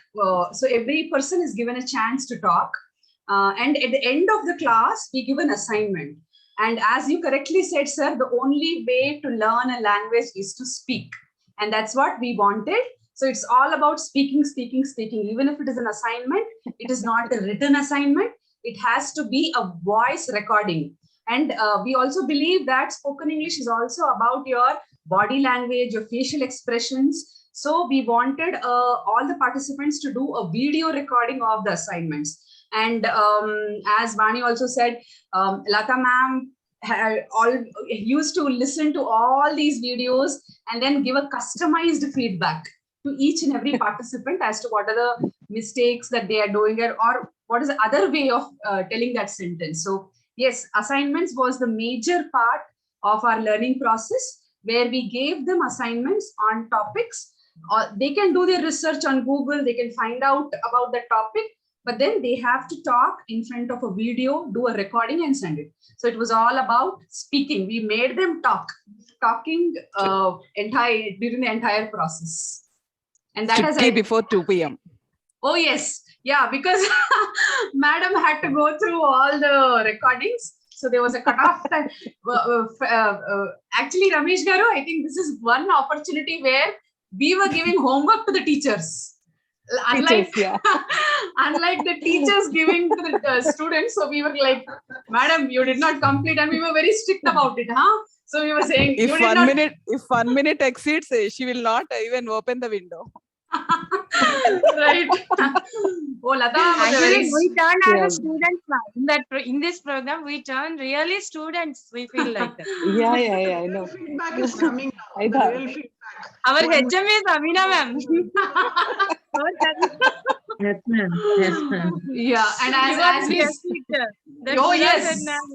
So every person is given a chance to talk. And at the end of the class, we give an assignment. And as you correctly said, sir, the only way to learn a language is to speak. And that's what we wanted. So it's all about speaking. Even if it is an assignment, it is not a written assignment. It has to be a voice recording. And we also believe that spoken English is also about your body language, your facial expressions. So we wanted all the participants to do a video recording of the assignments. And as Vani also said, Lata ma'am used to listen to all these videos and then give a customized feedback to each and every participant as to what are the mistakes that they are doing, or what is the other way of telling that sentence. So yes, assignments was the major part of our learning process, where we gave them assignments on topics. They can do their research on Google, they can find out about the topic, but then they have to talk in front of a video, do a recording and send it. So it was all about speaking. We made them talking during the entire process. And that has before 2 p.m. Oh yes, yeah, because madam had to go through all the recordings. So there was a cutoff time. Actually, Ramesh Garu, I think this is one opportunity where we were giving homework to the teachers. Unlike unlike the teachers giving to the students. So we were like, madam, you did not complete, and we were very strict about it, huh? So we were saying, If you did not. if 1 minute exceeds, she will not even open the window. Right. Oh, Lata was a Actually, very. we turned Yeah. as a students now. In this program, we turn really students. We feel like that. Yeah, I know. Feedback is coming now. I The thought. real feedback. Our One- HM is Amina ma'am. Yes, ma'am. Yes, ma'am. Yeah, and She was as we. guest teacher. That's Oh, Sudha yes. said, ma'am.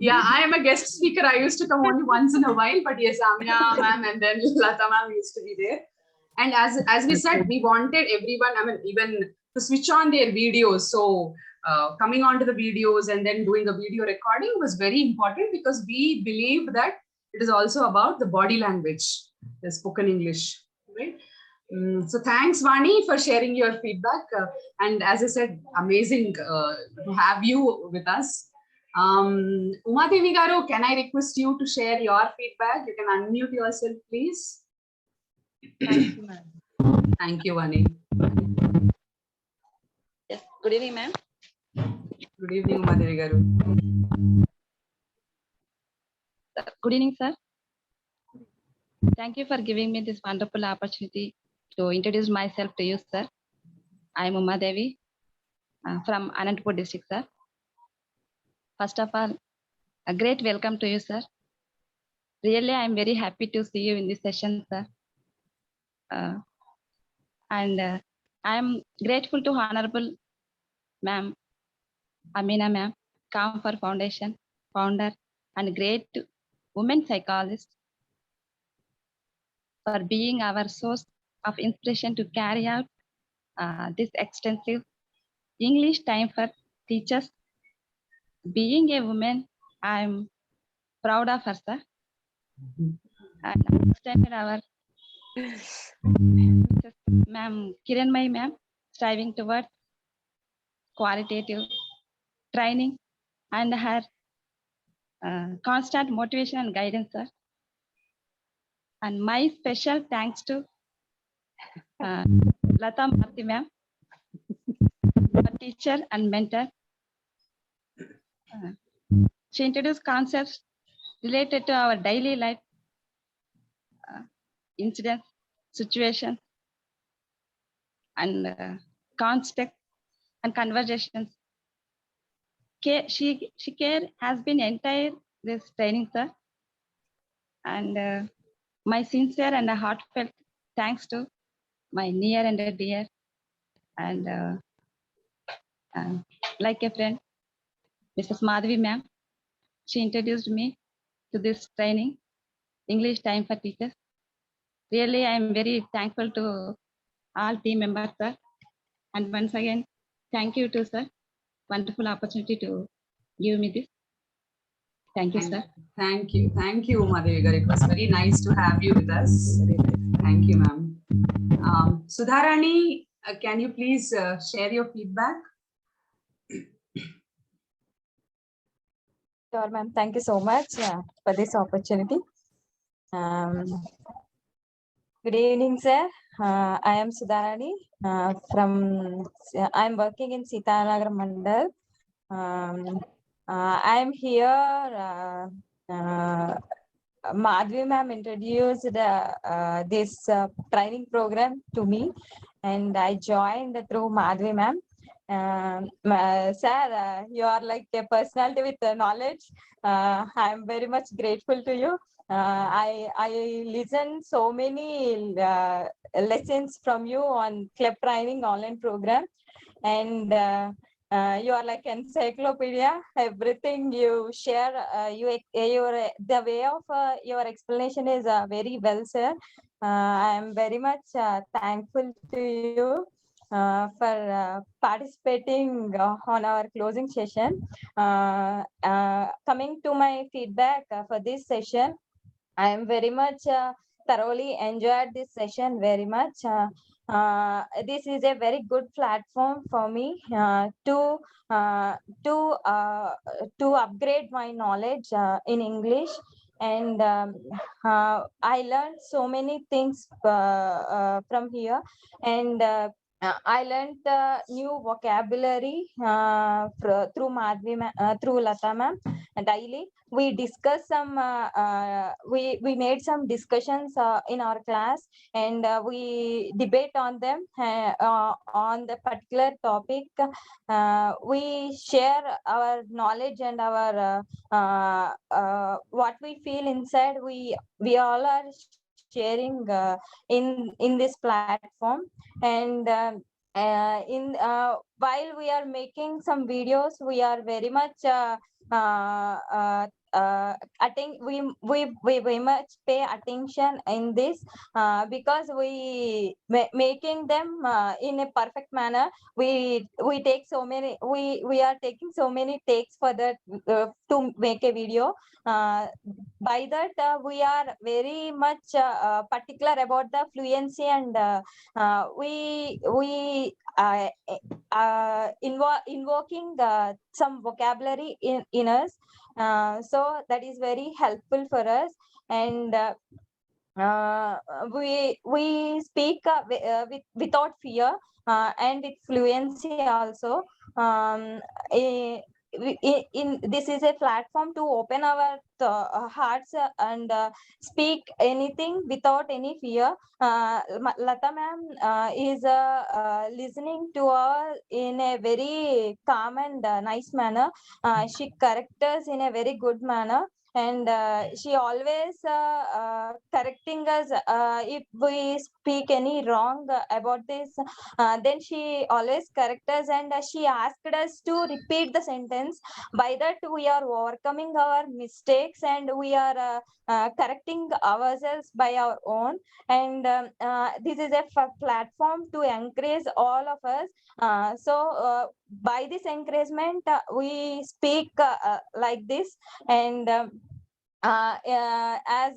Yeah, I am a guest speaker. I used to come only once in a while, but yes, Amina ma'am and then Lata ma'am used to be there. And as we said, we wanted everyone, I mean, even to switch on their videos. So coming on to the videos and then doing a video recording was very important, because we believe that it is also about the body language, the spoken English, right? So thanks, Vani, for sharing your feedback. And as I said, amazing to have you with us. Uma Devi Garu, can I request you to share your feedback? You can unmute yourself, please. Thank you, ma'am. Thank you, Vani. Yes. Good evening, ma'am. Good evening, Uma Devi Garu. Good evening, sir. Thank you for giving me this wonderful opportunity to introduce myself to you, sir. I am Uma Devi from Anantapur district, sir. First of all, a great welcome to you, sir. Really, I am very happy to see you in this session, sir. And I am grateful to Honorable Ma'am Amina Ma'am, Comfort Foundation founder and great women psychologist, for being our source of inspiration to carry out this extensive English time for teachers. Being a woman, I'm proud of her, sir. And I extended our Ma'am Kiranmai Ma'am, striving towards qualitative training and her constant motivation and guidance, sir. And my special thanks to Lata Marti Ma'am, our teacher and mentor. She introduced concepts related to our daily life, incidents, situations, and context and conversations. She care has been entire this training, sir. And my sincere and heartfelt thanks to my near and dear and like a friend, Mrs. Madhavi ma'am. She introduced me to this training, English Time for Teachers. Really, I am very thankful to all team members, sir. And once again, thank you to sir. Wonderful opportunity to give me this. Thank you, sir. Thank you. Thank you, Uma Devi Garu. It was very nice to have you with us. Thank you, ma'am. Sudharani, can you please share your feedback? Sure, ma'am. Thank you so much for this opportunity. Good evening, sir. I am Sudharani I am working in Sitanagar Mandal. I am here. Madhvi ma'am introduced this training program to me, and I joined through Madhvi ma'am. Sir, you are like a personality with knowledge. I am very much grateful to you. I listen so many lessons from you on club training online program, and you are like encyclopedia. Everything you share, the way of your explanation is very well, sir. I am very much thankful to you for participating on our closing session. Coming to my feedback for this session, I am very much thoroughly enjoyed this session very much. This is a very good platform for me to upgrade my knowledge in English, and I learned so many things from here, and I learned new vocabulary through through Lata ma'am. Daily we discuss some. We made some discussions in our class, and we debate on them on the particular topic. We share our knowledge and our what we feel inside. We all are sharing in this platform, and while we are making some videos, we are very much I think we very much pay attention in this because we making them in a perfect manner. We take so many, we are taking so many takes for that to make a video. By that we are very much particular about the fluency, and we invoking some vocabulary in us, so that is very helpful for us. And we speak without fear and with fluency also. This is a platform to open our hearts and speak anything without any fear. Lata ma'am is listening to us in a very calm and nice manner. She corrects us in a very good manner, and she always correcting us if we speak any wrong about this. Then she always correct us, and she asked us to repeat the sentence. By that we are overcoming our mistakes, and we are correcting ourselves by our own. And this is a platform to encourage all of us. So by this encouragement we speak like this. And as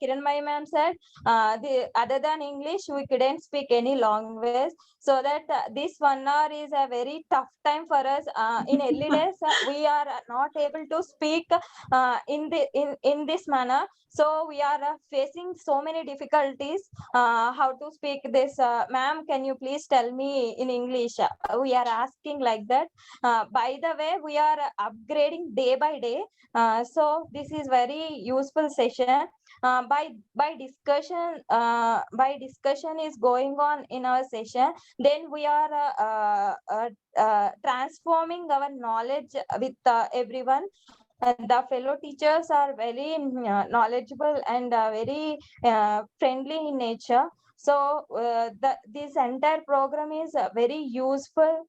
Kiranmai ma'am said, other than English, we couldn't speak any language. So that this 1 hour is a very tough time for us. In early days, we are not able to speak in this manner. So we are facing so many difficulties. How to speak this, ma'am? Can you please tell me in English? We are asking like that. By the way, we are upgrading day by day. So this is very useful session. By discussion is going on in our session. Then we are transforming our knowledge with everyone. The fellow teachers are very knowledgeable and very friendly in nature. So this entire program is very useful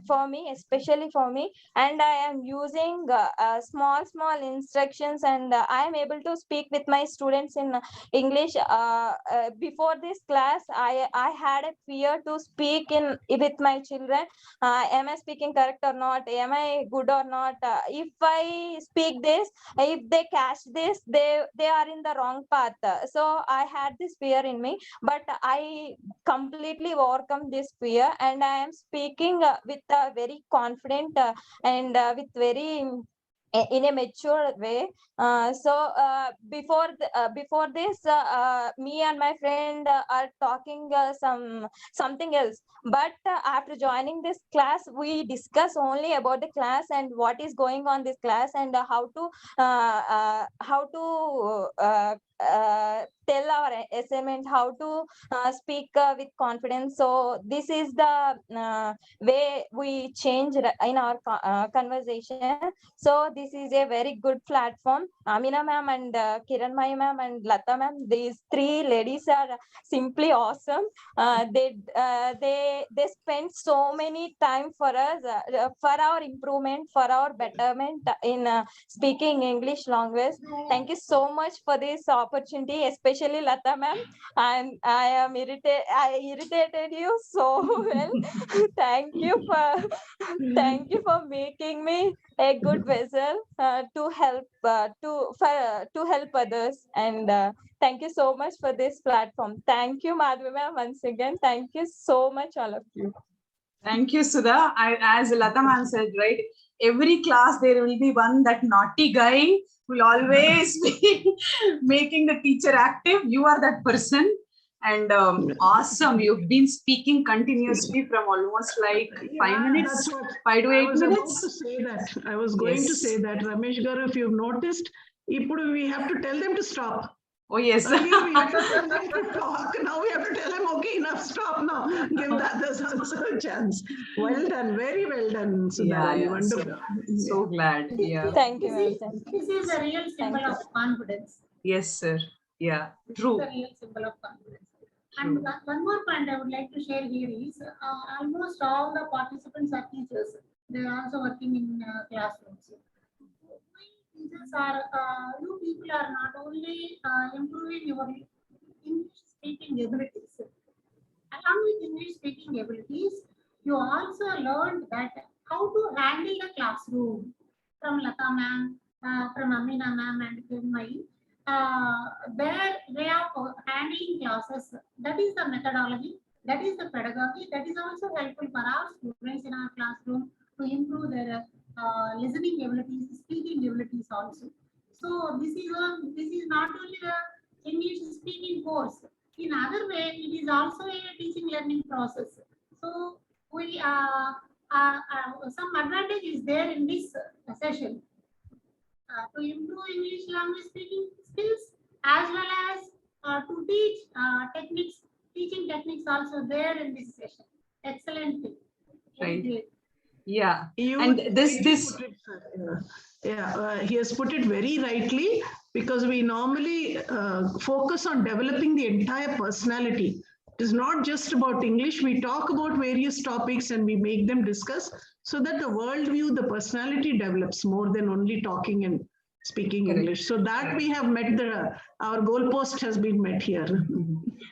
for me, especially for me. And I am using small instructions, and I am able to speak with my students in English. Before this class, I had a fear to speak with my children. Am I speaking correct or not? Am I good or not? If I speak this, if they catch this, they are in the wrong path. So I had this fear in me, but I completely overcome this fear, and I am speaking with a very confident and with very in a mature way. So before this, me and my friend are talking something else. But after joining this class, we discuss only about the class and what is going on this class, and how to tell our assignment, how to speak with confidence. So this is the way we change in our conversation. So this is a very good platform. Amina ma'am and Kiranmai ma'am and Lata ma'am, these three ladies are simply awesome. They spend so many time for us, for our improvement, for our betterment in speaking English language. Thank you so much for this opportunity, especially Lata ma'am. I irritated you so well. Thank you for making me a good vessel to help others. And thank you so much for this platform. Thank you, Madhvi ma'am, once again. Thank you so much, all of you. Thank you, Sudha. As Lata ma'am said, right, every class there will be one that naughty guy who will always be making the teacher active. You are that person. And awesome, you've been speaking continuously from almost like 5 minutes, That's what 5 to I 8 was about minutes. to say that. I was going to Yes. say that, Ramesh Garu, if you've noticed, we have to tell them to stop. Oh, yes. Earlier we had to tell them to talk. Now we have to tell them, okay, enough, stop now. Give the others also a chance. Well done, very well done, Sudharani. Yeah, Wonderful. so glad. Yeah. Thank you, This ma'am. is, Thank you. this is a real symbol Thank you. of confidence. Yes, sir. Yeah, This true. is a real symbol of confidence. And one more point I would like to share here is almost all the participants are teachers. They are also working in classrooms. Teachers are, you people are not only improving your English speaking abilities. Along with English speaking abilities, you also learned that how to handle the classroom from Lata ma'am, from Amina ma'am and Kirmai. Their way of handling classes, that is the methodology, that is the pedagogy, that is also helpful for our students in our classroom to improve their listening abilities, speaking abilities also. So this is not only the English speaking course. In other way, it is also a teaching learning process. So we some advantage is there in this session to improve English language speaking skills as well as to teach techniques, teaching techniques also there in this session. Excellent thing. Very Right. great. Yeah. You And this put it, sir. He has put it very rightly, because we normally focus on developing the entire personality. It is not just about English. We talk about various topics and we make them discuss so that the worldview, the personality develops more than only talking and speaking Correct. English. So that we have met our goalpost has been met here.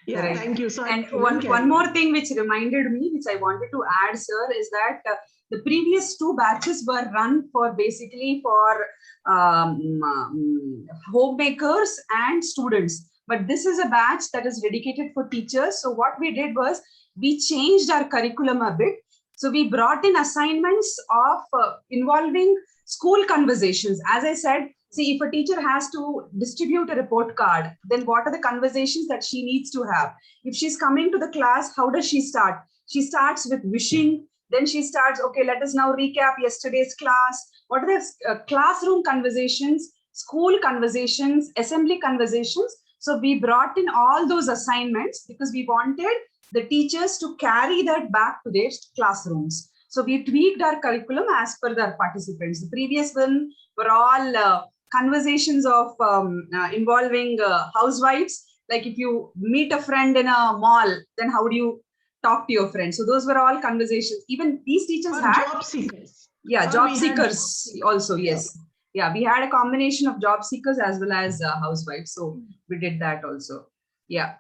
Yeah, Right. thank you. So And one more thing which reminded me, which I wanted to add, sir, is that the previous 2 batches were run for basically for homemakers and students. But this is a batch that is dedicated for teachers. So what we did was we changed our curriculum a bit. So we brought in assignments of involving school conversations. As I said, see, if a teacher has to distribute a report card, then what are the conversations that she needs to have? If she's coming to the class, how does she start? She starts with wishing. Then she starts, okay, let us now recap yesterday's class. What are the classroom conversations, school conversations, assembly conversations? So we brought in all those assignments because we wanted the teachers to carry that back to their classrooms. So we tweaked our curriculum as per the participants. The previous one were all conversations of involving housewives. Like if you meet a friend in a mall, then how do you talk to your friend? So those were all conversations. Even these teachers had job seekers. Yeah, Or job we had seekers also. Yes. Yeah, we had a combination of job seekers as well as housewives. So we did that also. Yeah.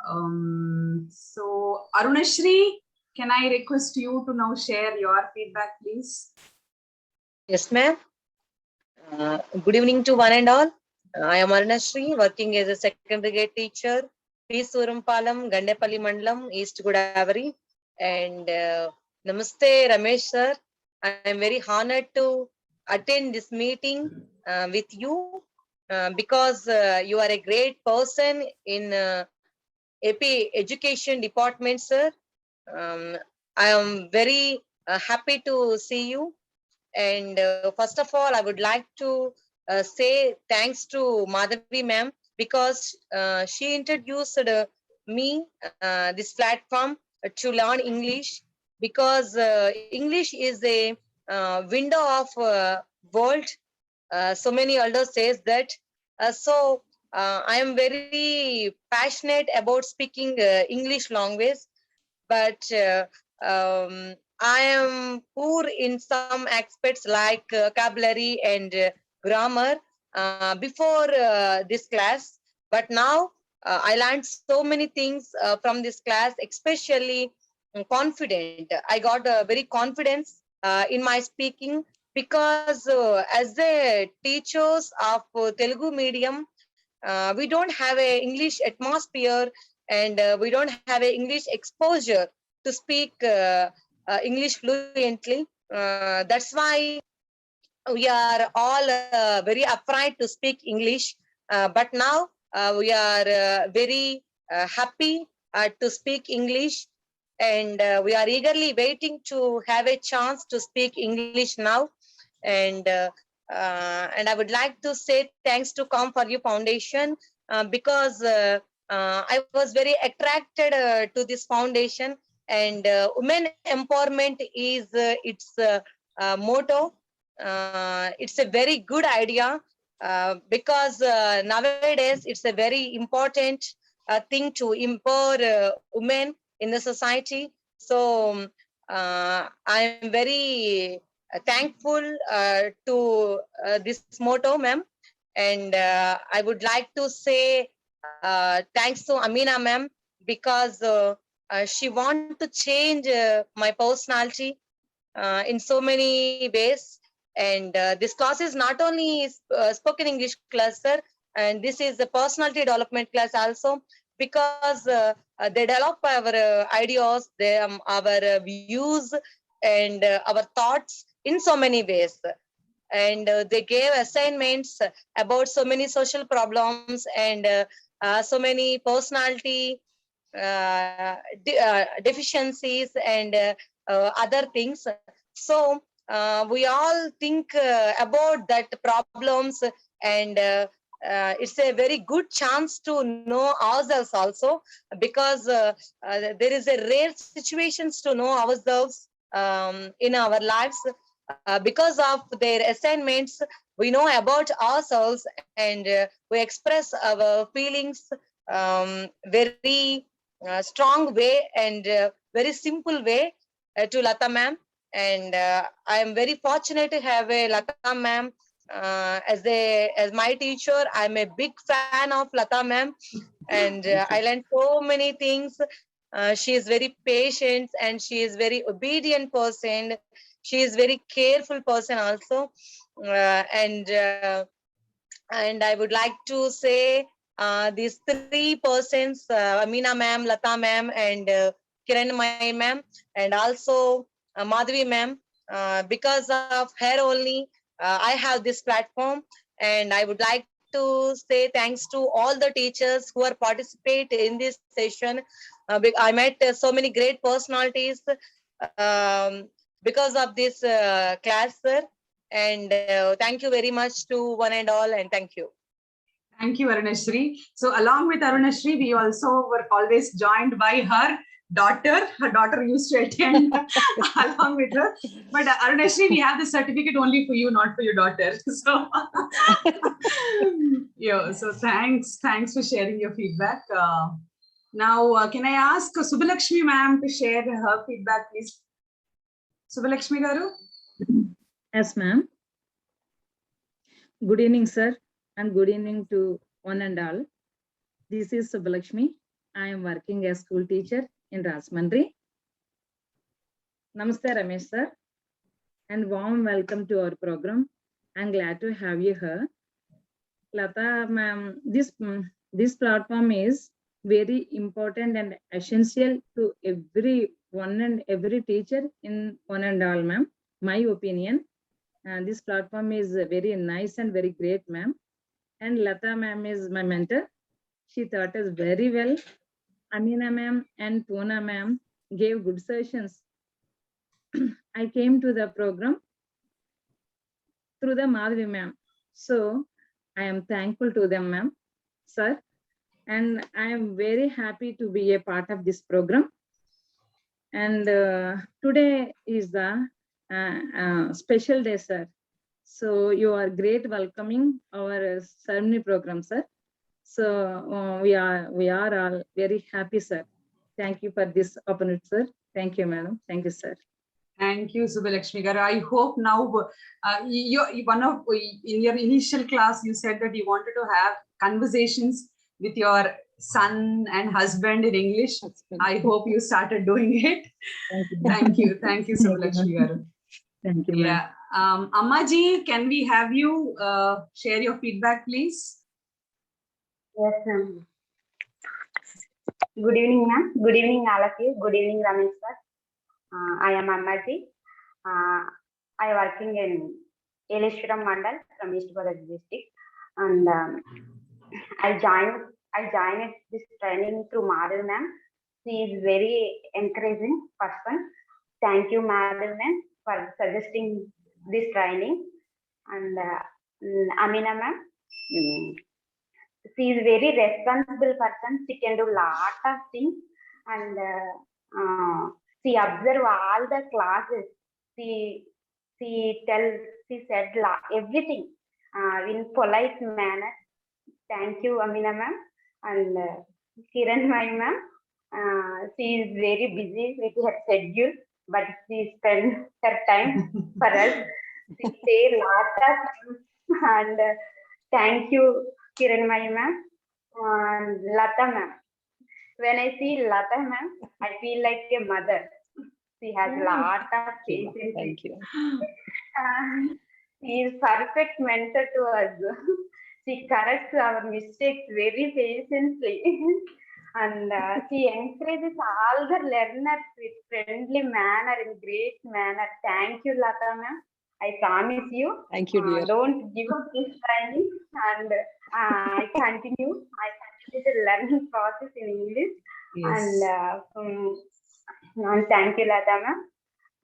So Arunashri, can I request you to now share your feedback, please? Yes, ma'am. Good evening to one and all. I am Arunashri, working as a secondary grade teacher, P. Surampalam, Gandepalli Mandalam, East Godavari. And Namaste, Ramesh sir. I am very honored to attend this meeting with you because you are a great person in AP Education Department, sir. I am very happy to see you. And first of all, I would like to say thanks to Madhavi ma'am, because she introduced me this platform to learn English, because English is a window of world. So many elders says that. I am very passionate about speaking English language, but I am poor in some aspects like vocabulary and grammar before this class. But now I learned so many things from this class, especially confident. I got very confidence in my speaking, because as the teachers of Telugu medium, we don't have a English atmosphere, and we don't have a English exposure to speak English fluently. That's why we are all very afraid to speak English. But now we are very happy to speak English, and we are eagerly waiting to have a chance to speak English now. And I would like to say thanks to Come For You Foundation, because I was very attracted to this foundation, and women empowerment is its motto. It's a very good idea, because nowadays it's a very important thing to empower women in the society. So I am very thankful to this motto, ma'am. And I would like to say thanks to Amina, ma'am, because she wants to change my personality in so many ways. And this class is not only spoken English class, sir, and this is the personality development class also, because they develop our ideas, our views, and our thoughts in so many ways. And they gave assignments about so many social problems, and so many personality deficiencies, and other things. So we all think about that problems, and it's a very good chance to know ourselves also, because there is a rare situations to know ourselves in our lives. Because of their assignments, we know about ourselves, and we express our feelings very strong way, and very simple way to Lata ma'am. And I am very fortunate to have a Lata ma'am as my teacher. I'm a big fan of Lata ma'am, and I learned so many things. She is very patient, and she is very obedient person. She is very careful person also. And I would like to say these three persons, Amina ma'am, Lata ma'am, and Kiran ma'am, and also Madhavi ma'am. Because of her only, I have this platform, and I would like to say thanks to all the teachers who are participate in this session. I met so many great personalities because of this class, sir. And thank you very much to one and all, and thank you. Thank you, Arunashri. So along with Arunashri, we also were always joined by her daughter. Her daughter used to attend along with her. But Arunashri, we have the certificate only for you, not for your daughter. So, yeah, so thanks for sharing your feedback. Now, can I ask Subbalakshmi ma'am to share her feedback, please? Subbalakshmi garu? Yes, ma'am. Good evening, sir, and good evening to one and all. This is Subbalakshmi. I am working as school teacher in Rajahmundry. Namaste, Ramesh sir, and warm welcome to our program. I'm glad to have you here. Lata ma'am, this platform is very important and essential to every one and every teacher in one and all, ma'am. My opinion. This platform is very nice and very great, ma'am. And Lata ma'am is my mentor. She taught us very well. Amina ma'am and Puna ma'am gave good sessions. I came to the program through the Madhavi ma'am. So I am thankful to them, ma'am, sir. And I am very happy to be a part of this program. And today is the special day, sir. So you are great welcoming our ceremony program, sir. So we are all very happy, sir. Thank you for this opportunity, sir. Thank you, madam. Thank you, sir. Thank you, Subbalakshmi garu. I hope now in your initial class you said that you wanted to have conversations with your son and husband in English. I hope you started doing it. Thank you, Subbalakshmi garu. Thank you, yeah. Ammaji, can we have you share your feedback, please? Yes, ma'am. Good evening, ma'am. Good evening, all of you. Good evening, Ramesh sir. I am Ammaji. I am working in Elishwaram Mandal from East Godavari district, and I joined this training through Madhavi ma'am. She is very encouraging person. Thank you, Madam, for suggesting this training. And Amina ma'am, she is very responsible person. She can do lot of things, and she observe all the classes. She said everything in polite manner. Thank you, Amina ma'am. And Kiran ma'am, she is very busy with her schedule, but she spends her time for us. She say lot of things. And thank you, Kiran ma'am. And Lata ma'am. When I see Lata ma'am, I feel like a mother. She has lot of patience. Thank you. She is perfect mentor to us. She corrects our mistakes very patiently. And she encourages all the learners with friendly manner, in great manner. Thank you, Lata ma'am. I promise you. Thank you, dear. Don't give up this training. And I continue the learning process in English. Yes. And thank you, Lata ma'am.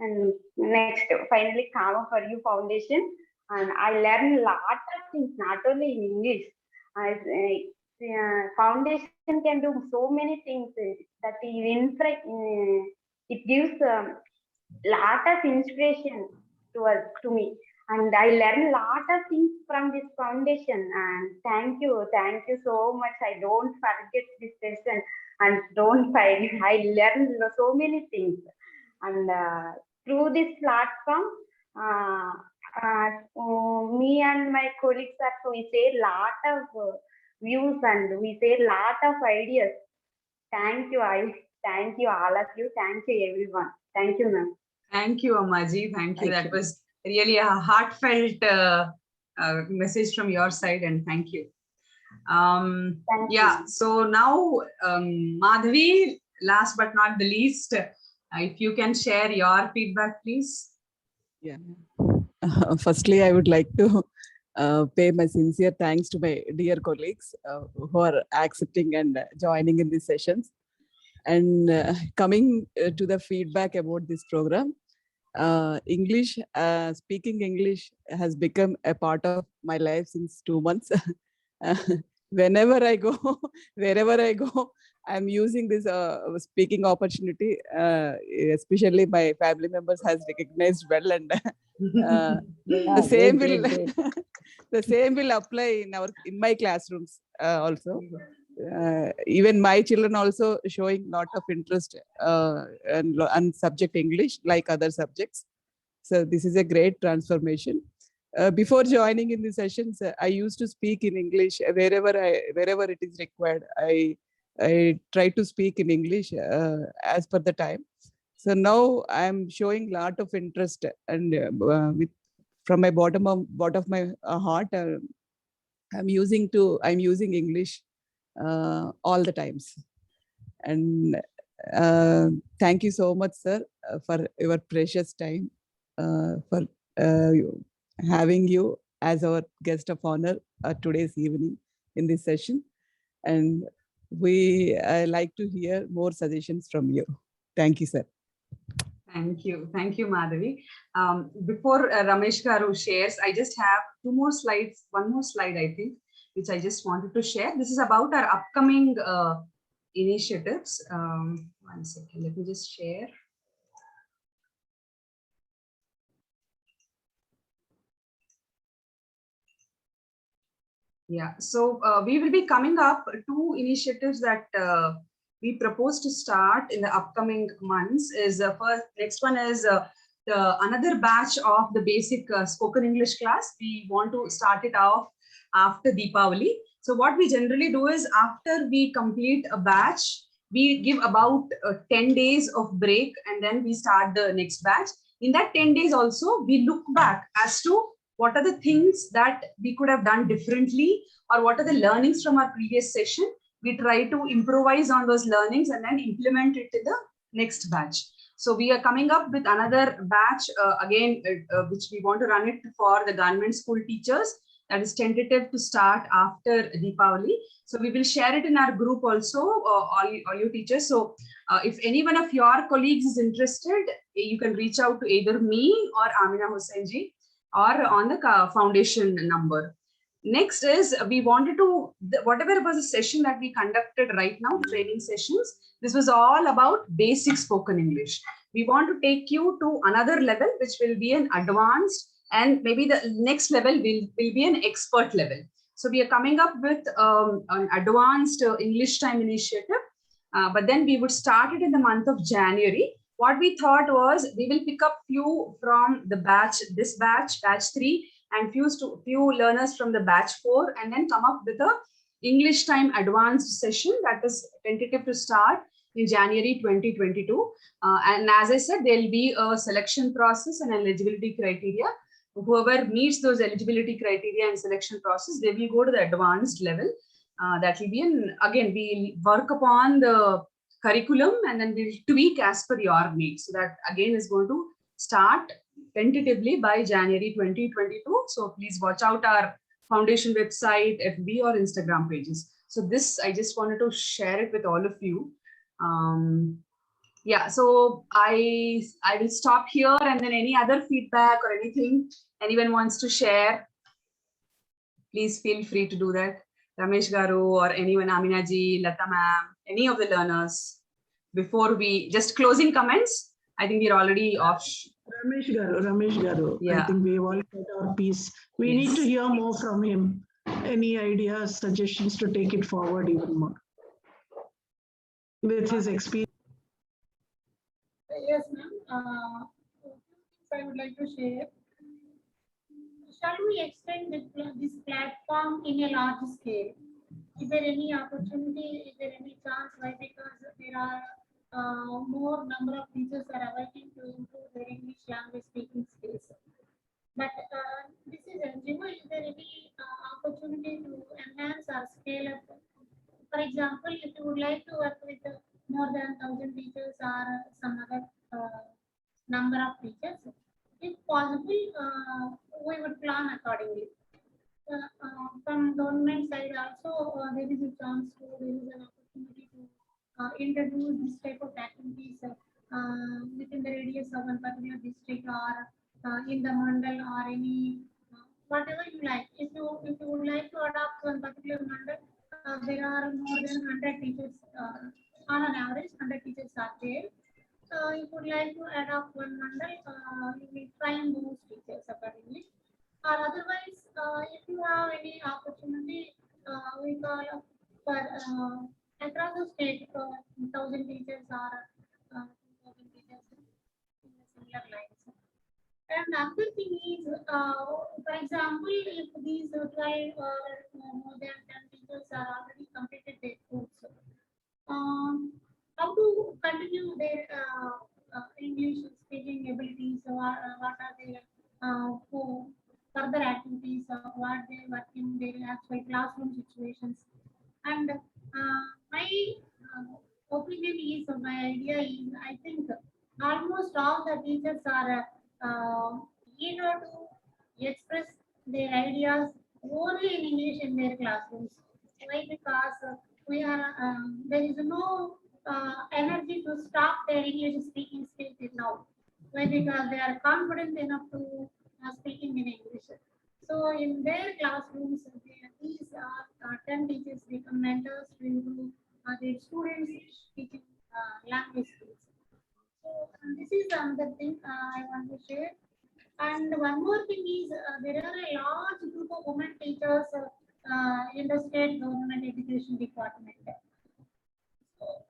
And next, finally, Karma for You Foundation. And I learned a lot of things, not only in English. Foundation can do so many things that it gives lot of inspiration to me. And I learned a lot of things from this foundation. And thank you so much. I don't forget this session and don't fight. I learned so many things. And through this platform, me and my colleagues we say lot of views and we say lot of ideas. Thank you. Thank you all of you. Thank you everyone. Thank you, ma'am. Thank you, Ammaji. Thank you. Thank That you. was really a heartfelt message from your side, and thank you. Thank Yeah, you. so now, Madhavi, last but not the least, if you can share your feedback, please. Yeah. Firstly, I would like to pay my sincere thanks to my dear colleagues who are accepting and joining in these sessions. And coming to the feedback about this program, English, speaking English has become a part of my life since 2 months. Whenever I go, wherever I go, I'm using this speaking opportunity. Especially my family members has recognized well, and the same will the same will apply in my classrooms also. Even my children also showing lot of interest and subject English like other subjects. So this is a great transformation. Before joining in the sessions, I used to speak in English wherever it is required. I try to speak in English as per the time. So now I'm showing lot of interest, and from my bottom of my heart, I'm using English all the times. And thank you so much, sir, for your precious time, for having you as our guest of honor today's evening in this session. And I like to hear more suggestions from you. Thank you, sir. Thank you, Madhavi. Before Ramesh Garu shares, I just have one more slide, I think, which I just wanted to share. This is about our upcoming initiatives. 1 second, let me just share. Yeah, so we will be coming up 2 initiatives that we propose to start in the upcoming months. Next one is another batch of the basic spoken English class. We want to start it off after Deepavali. So what we generally do is, after we complete a batch, we give about 10 days of break, and then we start the next batch. In that 10 days also, we look back as to what are the things that we could have done differently, or what are the learnings from our previous session. We try to improvise on those learnings and then implement it in the next batch. So we are coming up with another batch again, which we want to run it for the government school teachers. That is tentative to start after Deepavali. So we will share it in our group also, all you teachers. So If any one of your colleagues is interested, you can reach out to either me or Amina Hussainji or on the foundation number. Next is we wanted to, whatever was the session that we conducted right now, training sessions, this was all about basic spoken English. We want to take you to another level, which will be an advanced, and maybe the next level will be an expert level. So we are coming up with an advanced English time initiative, but then we would start it in the month of January. What we thought was we will pick up few from the batch, this batch 3, and few learners from the batch 4, and then come up with a English time advanced session that is tentative to start in January 2022. And as I said, there will be a selection process and eligibility criteria. Whoever meets those eligibility criteria and selection process, they will go to the advanced level. That will be again, we'll work upon the curriculum and then we'll tweak as per your needs. So that again is going to start tentatively by January 2022. So please watch out our foundation website, FB or Instagram pages. So this, I just wanted to share it with all of you. Yeah, so I will stop here, and then any other feedback or anything anyone wants to share, please feel free to do that. Ramesh Garu or anyone, Amina ji, Lata ma'am, any of the learners. Before we, just closing comments, I think we're already off. Ramesh Garu. Yeah. I think we've all said our piece. We need to hear more from him. Any ideas, suggestions to take it forward even more with his experience? Yes, ma'am. I would like to share. Shall we extend this platform in a large scale? Is there any opportunity? Is there any chance? Why? Because there are more number of teachers are awaiting to improve their English language speaking skills. But this is NGO. Is there any opportunity to enhance or scale up? For example, if you would like to work with more than 1,000 teachers or some other number of teachers, if possible, we would plan accordingly. From government side also, there is a chance to, there is an opportunity to introduce this type of activities within the radius of one particular district or in the mandal or any whatever you like. If you would like to adopt one particular mandal, there are more than 100 teachers. On an average, 100 teachers are there. If you would like to adopt one mandal, you will train those teachers accordingly. Or otherwise, if you have any opportunity, we call for across the state, 1,000 teachers or 2,000 teachers in the similar lines. And another thing is, for example, if these 12 or more than 10 teachers are already completed their course, how to continue their English speaking abilities? What are their further activities? What they work in their actual classroom situations? And my opinion is, my idea is, I think almost all the teachers are eager to express their ideas only in English in their classrooms. Why? Because we are there is no energy to stop their English speaking skills now. Why? Because they are confident enough to speaking in English. So in their classrooms, these 10 teachers become mentors to improve their students' teaching language skills. So this is another thing I want to share. And one more thing is, there are a large group of women teachers in the state government education department.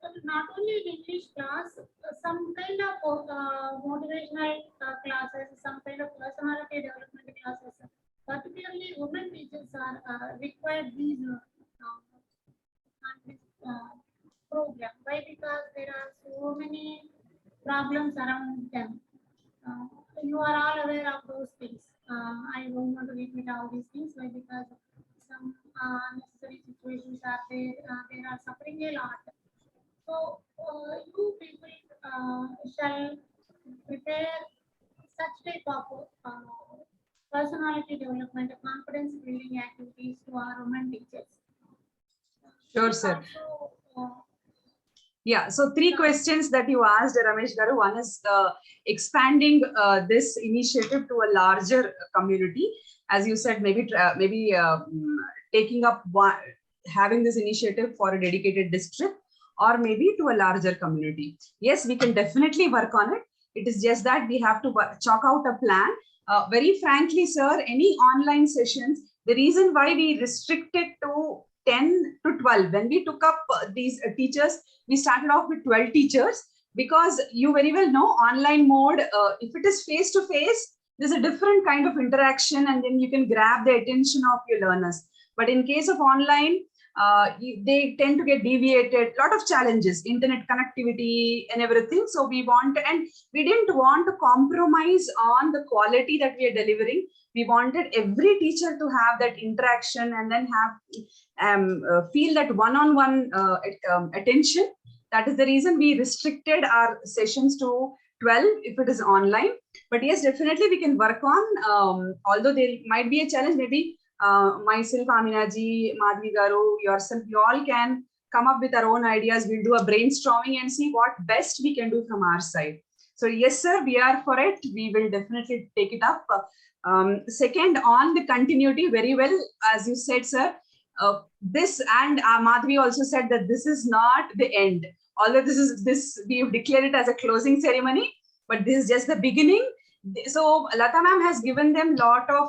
So, not only in English class, some kind of motivational classes, some kind of personality development classes, particularly women teachers are required these program. Why? Because there are so many problems around them. You are all aware of those things. I don't want to repeat all these things. Why? Because some unnecessary situations are there. They are suffering a lot. So you people shall prepare such type of personality development, confidence building activities to our women teachers. Sure, sir. Also, Yeah, so 3 questions that you asked, Ramesh Garu. One is expanding this initiative to a larger community. As you said, maybe taking up having this initiative for a dedicated district, or maybe to a larger community. Yes, we can definitely work on it. It is just that we have to chalk out a plan. Very frankly, sir, any online sessions, the reason why we restricted to 10 to 12, when we took up these teachers, we started off with 12 teachers, because you very well know online mode, if it is face to face, there's a different kind of interaction, and then you can grab the attention of your learners. But in case of online, they tend to get deviated, lot of challenges, internet connectivity and everything. So we didn't want to compromise on the quality that we are delivering. We wanted every teacher to have that interaction and then have feel that one-on-one attention. That is the reason we restricted our sessions to 12 if it is online. But yes, definitely we can work on, although there might be a challenge, maybe myself, Amina ji, Madhvi Garu, yourself, you all can come up with our own ideas. We'll do a brainstorming and see what best we can do from our side. So yes, sir, we are for it. We will definitely take it up. Second, on the continuity, very well, as you said, sir, this, and Madhvi also said that this is not the end. Although we have declared it as a closing ceremony, but this is just the beginning. So Lata ma'am has given them lot of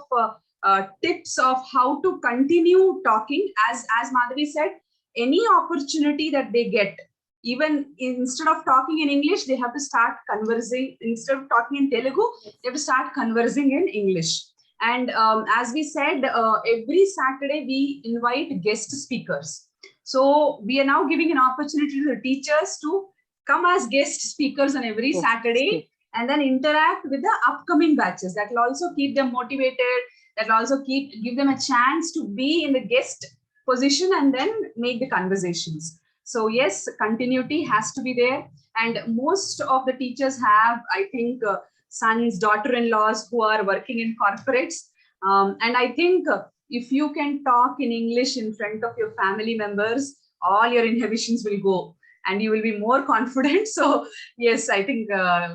tips of how to continue talking. As Madhvi said, any opportunity that they get, even instead of talking in English, they have to start conversing. Instead of talking in Telugu, they have to start conversing in English. And as we said, every Saturday we invite guest speakers. So we are now giving an opportunity to the teachers to come as guest speakers on every Saturday and then interact with the upcoming batches. That will also keep them motivated. That will also give them a chance to be in the guest position and then make the conversations. So yes, continuity has to be there. And most of the teachers have, I think, sons, daughter-in-laws who are working in corporates. And I think if you can talk in English in front of your family members, all your inhibitions will go and you will be more confident. So yes, I think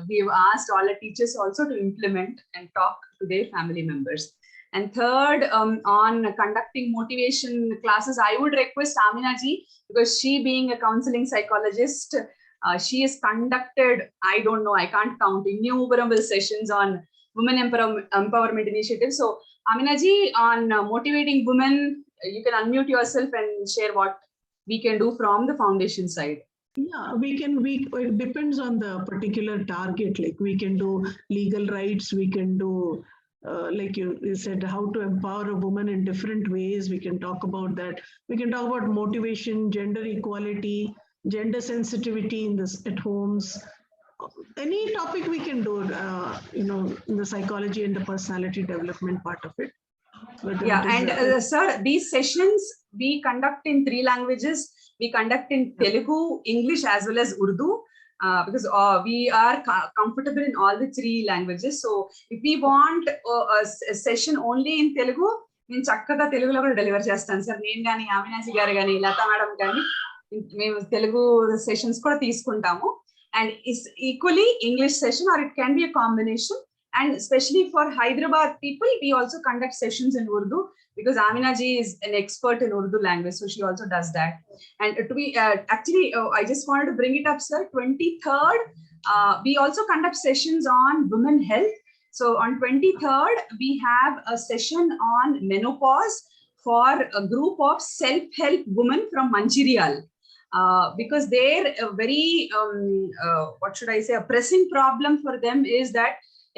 we've asked all the teachers also to implement and talk to their family members. And third, on conducting motivation classes, I would request Amina ji, because she being a counseling psychologist, she has conducted, I don't know, I can't count, innumerable sessions on women empowerment initiatives. So Amina ji, on motivating women, you can unmute yourself and share what we can do from the foundation side. Yeah, it depends on the particular target. Like we can do legal rights, we can do, like you said, how to empower a woman in different ways. We can talk about that. We can talk about motivation, gender equality, gender sensitivity at homes. Any topic we can do, in the psychology and the personality development part of it. Yeah, and sir, these sessions we conduct in 3 languages. We conduct in Telugu, English, as well as Urdu, because we are comfortable in all the 3 languages. So if we want a session only in Telugu, నేను చక్కగా తెలుగులో కూడా deliver చేస్తాను sir. నేను కానీ అవినాశి గారు కానీ Lata madam కానీ మేము తెలుగు సెషన్స్ కూడా తీసుకుంటాము. And it's equally English session, or it can be a combination. And especially for Hyderabad people, we also conduct sessions in Urdu, because Amina ji is an expert in Urdu language, so she also does that. And to be actually, I just wanted to bring it up, sir. 23rd, we also conduct sessions on women health. So on 23rd, we have a session on menopause for a group of self-help women from Mancherial. Because they're very, what should I say, a pressing problem for them is that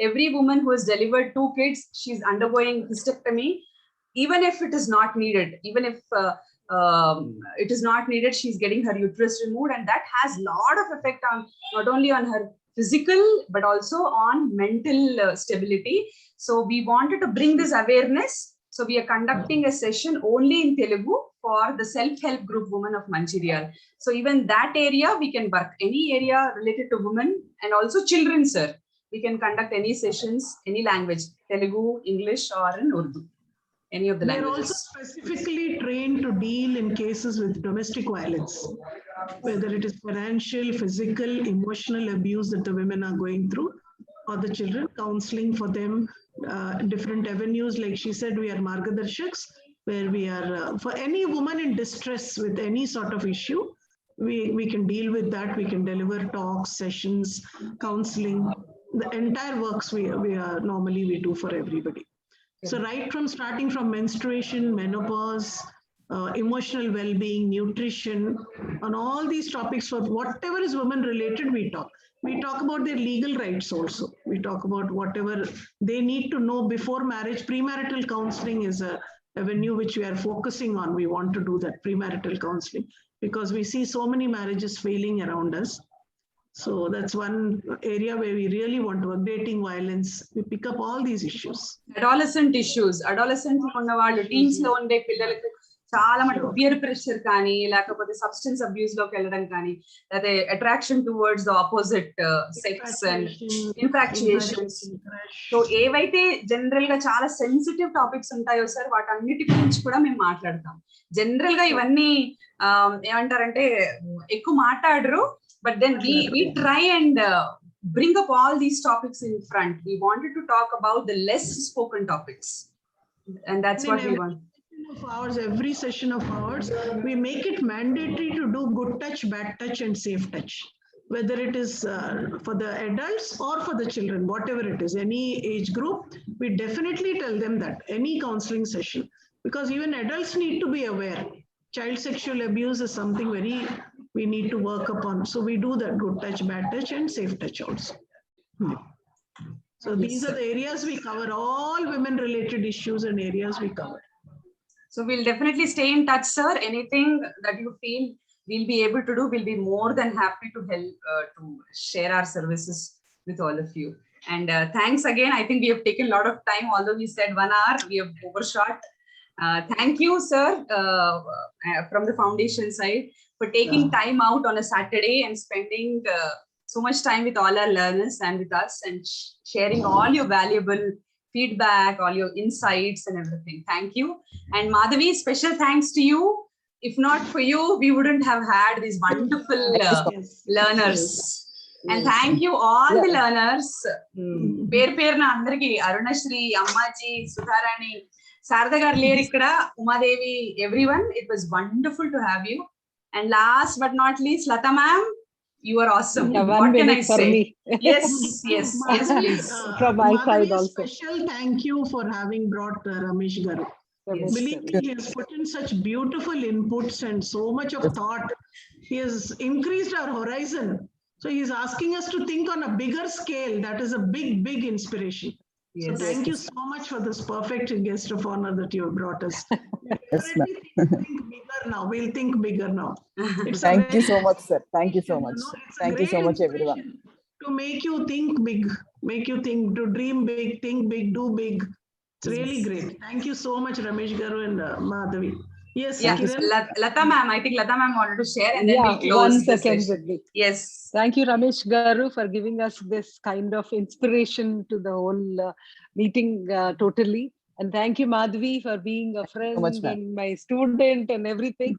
every woman who has delivered 2 kids, she's undergoing hysterectomy, even if it is not needed, even if it is not needed, she's getting her uterus removed, and that has a lot of effect on not only on her physical but also on mental stability. So we wanted to bring this awareness. So we are conducting a session only in Telugu for the self-help group women of Mancherial. So even that area we can work, any area related to women and also children, sir. We can conduct any sessions, any language, Telugu, English, or in Urdu. any of the We are also languages. specifically trained to deal in cases with domestic violence, whether it is financial, physical, emotional abuse that the women are going through, or the children, counseling for them, different avenues. Like she said, we are Margadarshaks, where we are, for any woman in distress with any sort of issue, we can deal with that. We can deliver talks, sessions, counseling, the entire works we are normally we do for everybody. So right from starting from menstruation, menopause, emotional well-being, nutrition, on all these topics, for whatever is women related, we talk. We talk about their legal rights also. We talk about whatever they need to know before marriage. Premarital counseling is a avenue which we are focusing on. We want to do that, premarital counseling, because we see so many marriages failing around us. So that's one area where we really want to work. Dating violence, we pick up all these issues. Adolescent issues, adolescent ఉన్న వాళ్ళు teens లో ఉండే పిల్లలకు చాలా మటుకు peer pressure కానీ లేకపోతే substance abuse లోకి వెళ్ళడం కానీ లేకపోతే attraction towards the opposite sex and infatuations. So ఏవైతే జనరల్ గా చాలా సెన్సిటివ్ టాపిక్స్ ఉంటాయో సార్ వాటన్నిటి గురించి కూడా మేము మాట్లాడతాం. జనరల్ గా ఇవన్నీ ఏమంటారంటే ఎక్కువ మాట్లాడరు. But then we try and bring up all these topics in front. We wanted to talk about the less spoken topics, and that's what we want. Every session of ours, we make it mandatory to do good touch, bad touch, and safe touch. Whether it is for the adults or for the children, whatever it is, any age group, we definitely tell them that any counseling session, because even adults need to be aware. Child sexual abuse is something very we need to work upon. So we do that good touch, bad touch, and safe touch also. So these are the areas we cover, all women related issues and areas we cover. So we'll definitely stay in touch, sir. Anything that you feel we'll be able to do, we'll be more than happy to help to share our services with all of you. And thanks again. I think we have taken a lot of time, although we said 1 hour, we have overshot. Thank you, sir, from the foundation side, for taking time out on a Saturday and spending so much time with all our learners and with us, and sharing all your valuable feedback, all your insights and everything. Thank you. And Madhavi, special thanks to you. If not for you, we wouldn't have had these wonderful learners. And thank you all the learners. Perna andariki, Arunashri, Ammaji, Sudharani, Sarada garu leru ikkada, Umadevi, everyone. It was wonderful to have you. And last but not least, Lata ma'am, you are awesome. Yeah, what can I for say? me. Yes, please. From my side also. Special thank you for having brought Ramesh Garu. Believe me, he has put in such beautiful inputs and so much of thought. He has increased our horizon. So he's asking us to think on a bigger scale. That is a big, big inspiration. So thank you so much for this perfect guest of honor that you have brought us. Yes, ma'am. Think bigger now. We'll think bigger now. Thank you so much, sir. Thank you so much. Thank you so much, everyone. To make you think big, make you think, to dream big, think big, do big. It's really great. Thank you so much, Ramesh Garu and Madhavi. Yes, Lata ma'am, I think Lata ma'am wanted to share, and then we'll close 1 the second session. with me. Yes. Thank you, Ramesh Garu, for giving us this kind of inspiration to the whole meeting totally. And thank you, Madhavi, for being a friend and my student and everything.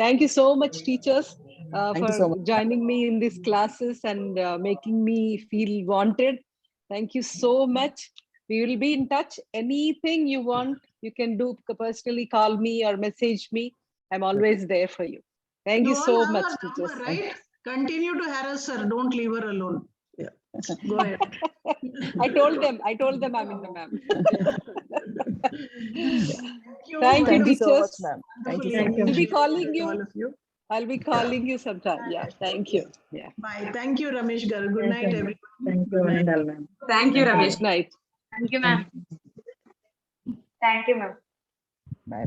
Thank you so much, teachers, for joining me in these classes and making me feel wanted. Thank you so much. We will be in touch. Anything you want, you can do personally, call me or message me. I'm always there for you. Thank you so much, teachers. Right? Continue to harass her. Don't leave her alone. Yeah. Go ahead. I told them I'm in the ma'am. Thank you, teachers. So much, ma'am. Thank you so much. I'll be calling you. All of you. I'll be calling you sometime. Yeah. Thank you. Yeah. Bye. Thank you, Ramesh Garu. Good night, everyone. Thank you, ma'am. Thank you, Ramesh. Good night. Thank you, ma'am. Thank you, ma'am. Bye.